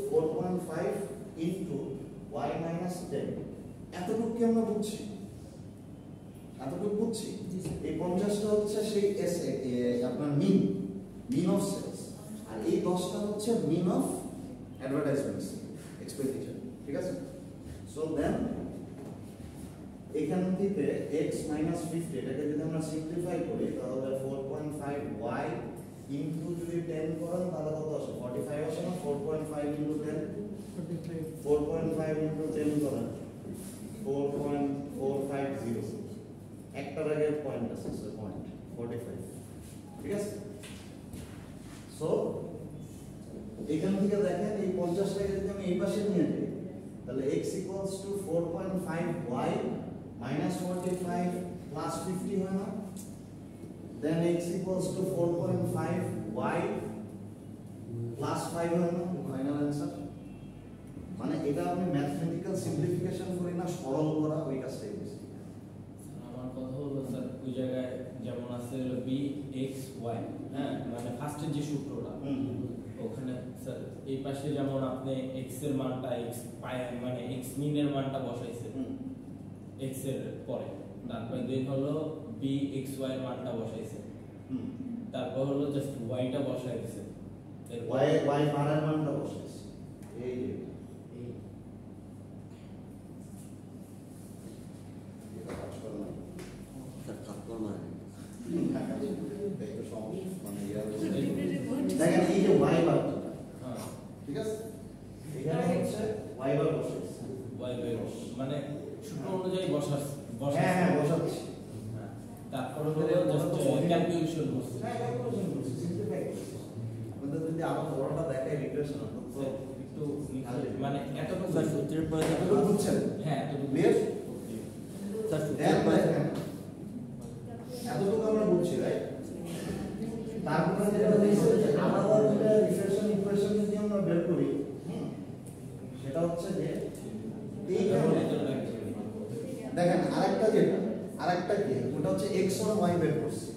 4.5 * y - 10 এতটুকু কি আমরা বুঝছি এই 50টা হচ্ছে সেই আপনার মিন অফ সেলস আর এই 10টা হচ্ছে মিন অফ অ্যাডভার্টাইজমেন্টস এক্সপেন্ডিচার ঠিক আছে সো দেন এখান থেকে x - 50 এটাকে যদি আমরা সিম্পলিফাই করি তাহলে 4.5y ইনটু যদি 10 করেন তাহলে কত আসে 45 আসে না 4.5 * 10 4.5 * 10 করেন 4.450 একটার আগে পয়েন্ট আছে সো পয়েন্ট 45 ঠিক আছে সো এখান থেকে দেখেন এই 50 টাকে যদি আমি এই পাশে নিয়ে যাই তাহলে x = 4.5y - 45 + 50 হয় না দেন x = 4.5y + 5 হয় না ফাইনাল অ্যানসার মানে এটা আমি ম্যাথমেটিক্যাল সিম্পলিফিকেশন করি না সরল করা ওই কাজটাই করছি আমার কথা হলো স্যার ওই জায়গায় যেমন আছে হলো bxy হ্যাঁ মানে ফার্স্টের যে সূত্রটা ওখানে স্যার এই পাশে যেমন আপনি x এর মানটা x পায় মানে x মিন এর মানটা বসাইছে x এর পরে তারপর দেন হলো bxy এর মানটা বসাইছে তারপর হলো জাস্ট y টা বসাইছে y বারের মানটা বসাইছে এই যে এটা কাজ করে না তার কাপড় মানে এই তো সমস্যা মানে ইয়ার এই- দেখেন এই যে y বার হ্যাঁ ঠিক আছে এখানে হচ্ছে y বার বসাইছে y বের মানে সূত্র অনুযায়ী হ্যাঁ হ্যাঁ বসাচ্ছি হ্যাঁ তারপর হলো জাস্ট ক্যালকুলেশন করছে হ্যাঁ ক্যালকুলেশন করছি সিম্পলিফাই করছি আমাদের যদি আরো বড়টা দেখাই রিগ্রেশন তো একটু মানে এতটুকু স্যার সূত্রের পরে এতটুকু বুঝছেন হ্যাঁ এতটুকু ক্লিয়ার স্যার দেন সূত্রের পরে দেখেন এতটুকু আমরা বুঝছি রাইট তারপরে যেটা হইছে যে আলাদা দুটো রিফ্রেকশন ইকুয়েশন যদি আমরা বের করি সেটা হচ্ছে যে এইখানে দেখেন আরেকটা কি ওটা হচ্ছে x অন y বের করছি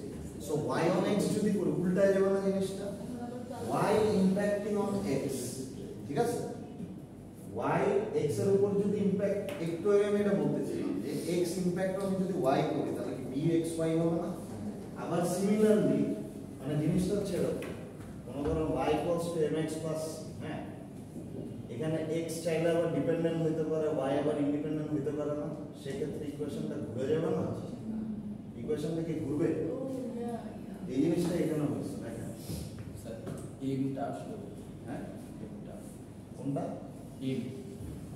সো y অন x যদি করি উল্টায় যাবে না জিনিসটা y ইমপ্যাক্টিং অন x ঠিক আছে y x এর উপর যদি ইমপ্যাক্ট একটু আগে আমি এটা বলতেছিলাম যে x ইমপ্যাক্ট আমি যদি y করি তাহলে কি bxy হবে না আবার সিমিলারলি মানে জিনিসটা হচ্ছে এরকম, মনে করো y equals to mx plus, হ্যাঁ, এখানে x চাইলে আবার ডিপেন্ডেন্ট হতে পারে, y আবার ইন্ডিপেন্ডেন্ট হতে পারে না, সেক্ষেত্রে ইকুয়েশনটা ঘুরে যাবে না? ইকুয়েশনটা কি ঘুরবে? এই জিনিসটা এখানে হয়েছে দেখেন স্যার এমটা আসলো, হ্যাঁ, এমটা কোনটা? এম।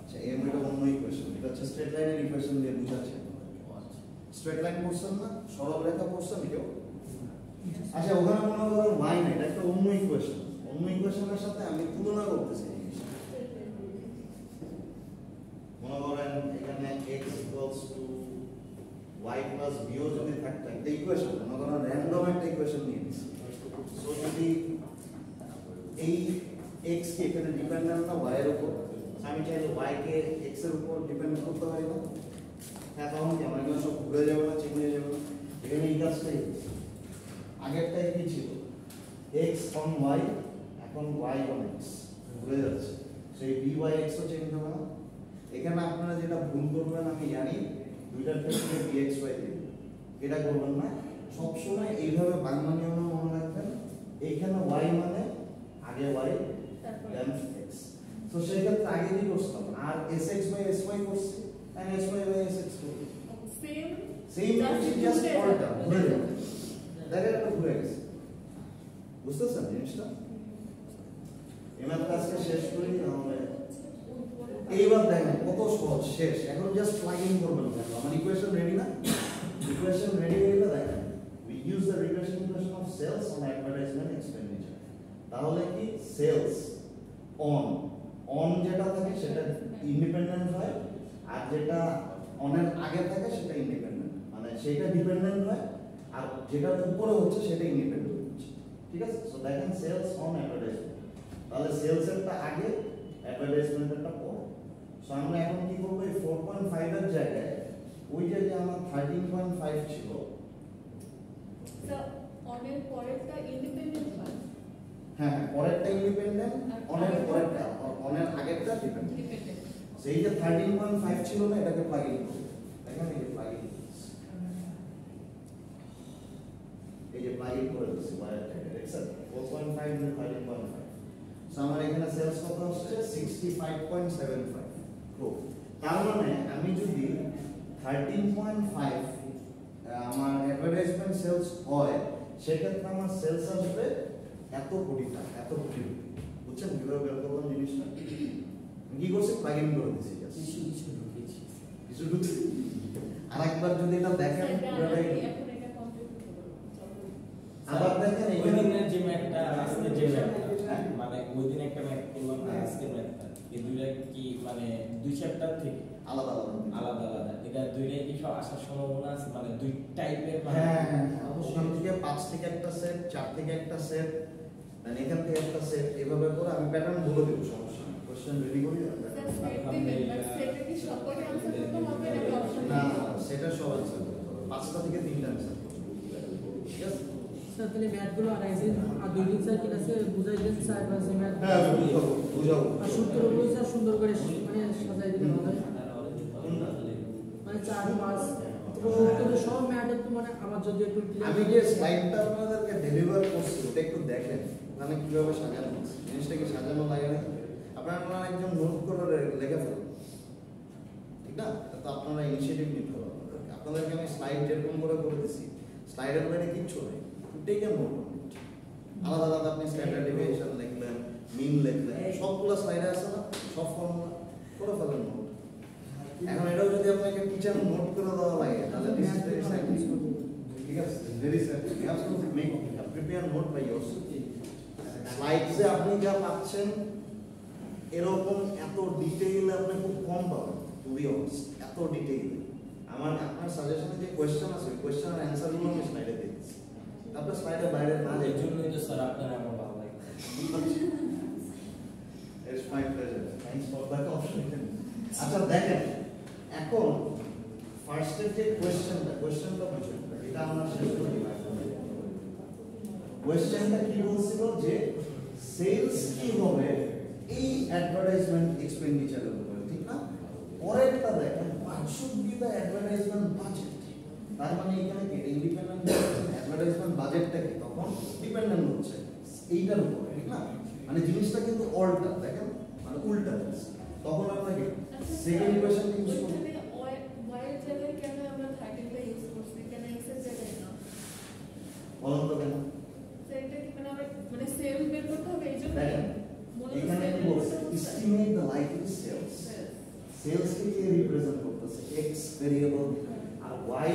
আচ্ছা এম এটা অন্য ইকুয়েশন, এটা হচ্ছে স্ট্রেট লাইনের ইকুয়েশন দিয়ে বুঝাচ্ছে। স্ট্রেট লাইন পড়ছেন না, সরল রেখা পড়ছেন কেউ? আচ্ছা ওখানে মনে করো y না, এটা একটা অন্য ইকুয়েশন, অন্য ইকুয়েশনের সাথে আমি তুলনা করতেছি জিনিসটা। মনে করেন এখানে x equals to y plus b ও যদি থাকতো একটা ইকুয়েশন, মনে করেন র্যান্ডম একটা ইকুয়েশন নিয়ে নিছি, সো যদি এই x কে এখানে ডিপেন্ডেন্ট না y এর উপর, আমি চাইলে y কে x এর উপর ডিপেন্ড করতে পারি না? হ্যাঁ, তখন কি আমার এগুলো সব ঘুরে যাবে না, চেঞ্জ হয়ে যাবে না? এখানে এই কাজটাই আগেরটাই কি ছিল, x on y, এখন y on x ঘুরে যাচ্ছে, সেই dy x ও চেঞ্জ হবে না। এখানে আপনারা যেটা ভুল করবেন আমি জানি, দুইটার ক্ষেত্রে dx y দিবেন, এটা করবেন না, সবসময় এইভাবে বাংলা নিয়মে মনে রাখবেন, এইখানে y মানে আগে y দেন x, তো সেই ক্ষেত্রে আগে কি করছিলাম, আর sx by sy করছি, and sy by sx করছি, সেম জাস্ট পরেরটা ঘুরে যাবে, দেখেন এটা ঘুরে গেছে, বুঝতেছেন জিনিসটা? এবার আজকে শেষ করি, তাহলে এইবার দেখেন কত সহজ, শেষ, এখন জাস্ট প্লাগ ইন করবেন। দেখো আমার ইকুয়েশন রেডি না, ইকুয়েশন রেডি হয়ে গেলে দেখেন we use the regression equation of sales on advertisement expenditure, তাহলে কি সেলস অন যেটা থাকে সেটা ইন্ডিপেন্ডেন্ট হয়, আর যেটা অনের আগে থাকে সেটা ইন্ডিপেন্ডেন্ট, মানে সেটা ডিপেন্ডেন্ট হয়, আর যেটা উপরে হচ্ছে সেটা ইন্ডিপেন্ডেন্ট হচ্ছে, ঠিক আছে? সো দেখেন সেলস অন অ্যাডভার্টাইজমেন্ট, তাহলে সেলস এরটা আগে, অ্যাডভার্টাইজমেন্টেরটা পরে। সো আমরা এখন কি করব, এই 4.5 এর জায়গায় ওইটা যে আমার 13.5 ছিল, অনের পরেরটা ইন্ডিপেন্ডেন্ট হয়, হ্যাঁ পরেরটা ইন্ডিপেন্ডেন্ট, অনের পরেরটা, অনের আগেরটা ডিপেন্ডেন্ট, ডিপেন্ডেন্ট। সেই যে 13.5 ছিল না, এটাকে প্লাগ ইন করব, দেখেন এই যে প্লাগ ইন, এই যে প্লাগ ইন করে দিচ্ছি ওয়ারটাকে, দেখছেন 4.5 ইনটু 13.5, সো আমার এখানে সেলস কত হচ্ছে 65.75 ক্রো। তার মানে আমি যদি 13.5 আমার অ্যাডভার্টাইজমেন্ট সেলস হয়, সেক্ষেত্রে আমার সেলস আসবে এত কোটি টাকা, এত কোটি, বুঝছেন কিভাবে বের করলাম জিনিসটা? কি করছি, প্লাগ ইন করে দিচ্ছি, কিছু ঢুকছে। আরেকবার যদি এটা দেখেন, আবার দেখেন ওই দিনের যে ম্যাথটা আজকে যে ম্যাথটা, মানে ওই দিন একটা ম্যাথ করলাম আর আজকে ম্যাথটা, এই দুইটা কি মানে দুই চ্যাপ্টার থেকে আলাদা আলাদা আলাদা, এটা দুইটাই কি সব আসার সম্ভাবনা আছে, মানে দুই টাইপের? হ্যাঁ ওখান থেকে 5 থেকে একটা সেট, 4 থেকে একটা সেট, মানে এখান থেকে একটা সেট, এভাবে করে আমি প্যাটার্ন বলে দেব, সমস্যা নেই, কোশ্চেন রেডি করি। না সেটা সব আনসার করতে হবে, 5টা থেকে 3টা আনসার করতে হবে, ঠিক আছে? স্যার তাহলে ম্যাথগুলো আনাইছেন আর দুই দিন স্যার ক্লাসে বুঝাই দিন, স্যার ক্লাসে ম্যাথ হ্যাঁ বুঝাবো। আর সূত্রগুলো স্যার সুন্দর করে মানে সাজাই দিলে ভালো হয়, মানে 4 5 সূত্র সব ম্যাথ একটু মানে আমার যদি একটু আমি যে স্লাইডটা আপনাদেরকে ডেলিভার করছি ওটা একটু দেখেন, মানে কিভাবে সাজানো হচ্ছে, জিনিসটা কি সাজানো লাগে না? আপনারা একজন নোট করে লিখে ফেলুন, ঠিক না? তো আপনারা ইনিশিয়েটিভ নিতে হবে, আপনাদেরকে আমি স্লাইড যেরকম করে দিচ্ছি, স্লাইডের বাইরে কিচ্ছু নেই, টেক এ নোট, আলাদা আলাদা আপনি স্ট্যান্ডার্ড ডেভিয়েশন লিখলেন, মিন লিখলেন, সবগুলো স্লাইডে আছে না, সব ফর্মুলা করে ফেলেন নোট। এখন এটাও যদি আপনাকে টিচার নোট করে দেওয়া লাগে, তাহলে দিস ইজ ভেরি সাইন্টিফিক, ঠিক আছে? Very scientific, you have to make prepare note by yourself. স্লাইডসে আপনি যা পাচ্ছেন এরকম এত ডিটেইল আপনি খুব কম পাবেন, টু বি অনেস্ট, এত ডিটেইল। আপনার সাজেশনে যে কোয়েশ্চেন আছে, কোয়েশ্চেন আর অ্যানসারগুলো আমি স্লাইডে দিয়েছি, তারপরে স্লাইডের বাইরে না এই যাই। জন্যই তো স্যার আপনার আমার ভালো লাগে। It's my pleasure. Thanks for that option. আচ্ছা দেখেন, এখন ফার্স্টের যে কোয়েশ্চেনটা বুঝুন, এটা আমরা শেষ করি। কোয়েশ্চেনটা কি বলছিল যে সেলস কি হবে এই অ্যাডভার্টাইজমেন্ট এক্সপেন্ডিচারের উপরে, ঠিক না? পরেরটা দেখেন, what should be the advertisement budget, তার মানে এখানে কি ইন্ডিপেন্ডেন্ট অ্যাডভার্টাইজমেন্ট বাজেটটা কি? তখন ডিপেন্ডেন্ট হচ্ছে এইটার উপর, ঠিক না? মানে জিনিসটা কিন্তু অল্টার, দেখেন মানে উল্টা তখন আমরা কি সেকেন্ড ইকুয়েশন ইউজ করব। y এর জায়গায় কেন আমরা 13 টা ইউজ করছি, কেন x এর জায়গায় না? বলুন তো কেন? সেটা কি মানে আমরা মানে সেল বের করতে হবে এইজন্য দেখেন এখানে কি বলছে, estimate the likely sales. Sales কে কে রিপ্রেজেন্ট করতেছে? x ভেরিয়েবল, আর y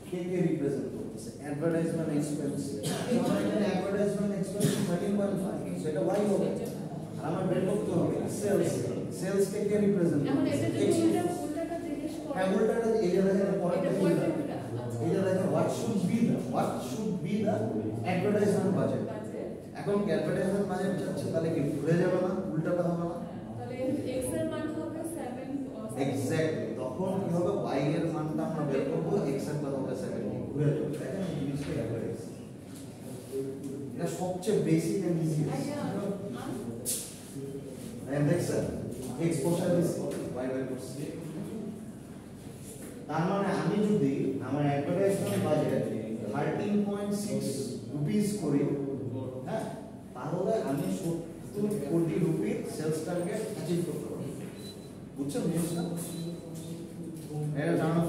কে কে রিপ্রেজেন্ট করতেছে? Advertisement expense. আমরা এখানে অ্যাডভার্টাইজমেন্ট এক্সপেন্স 13.5, সেটা y হবে। আর আমার বের করতে হবে সেলস। সেলস কে কে রিপ্রেজেন্ট এখন করতেছে? এটা X। যদি উল্টাটা জিজ্ঞেস করে হ্যাঁ উল্টাটা এই যে দেখেন পয়েন্টটা এটা কি পয়েন্ট দাঁড়ায়? উল্টা আচ্ছা এই যে দেখেন what should be the advertisement budget. Budget এখন অ্যাডভার্টাইজমেন্ট বাজেট যাচ্ছে, তাহলে কি ঘুরে যাবে না? উল্টাটা হবে না? তাহলে x এর মান হবে 7 এক্স্যাক্টলি, তখন কি হবে y এর মানটা আমরা বের করব, x এর মান হবে 70 ঘুরে যাবে। দেখেন এই জিনিসটা অ্যাভারেজ, এটা সবচেয়ে বেসিক এন্ড ইজি। এন্ড দেখছেন x বসায় দিছি y বের করছি। তার মানে আমি যদি আমার অ্যাডভার্টাইজমেন্ট বাজেট 13.6 রুপিস করি, হ্যাঁ, তাহলে আমি 70 কোটি রুপির সেলস টার্গেট অ্যাচিভ করতে পারবো। বুঝছেন জিনিসটা? এটা জানা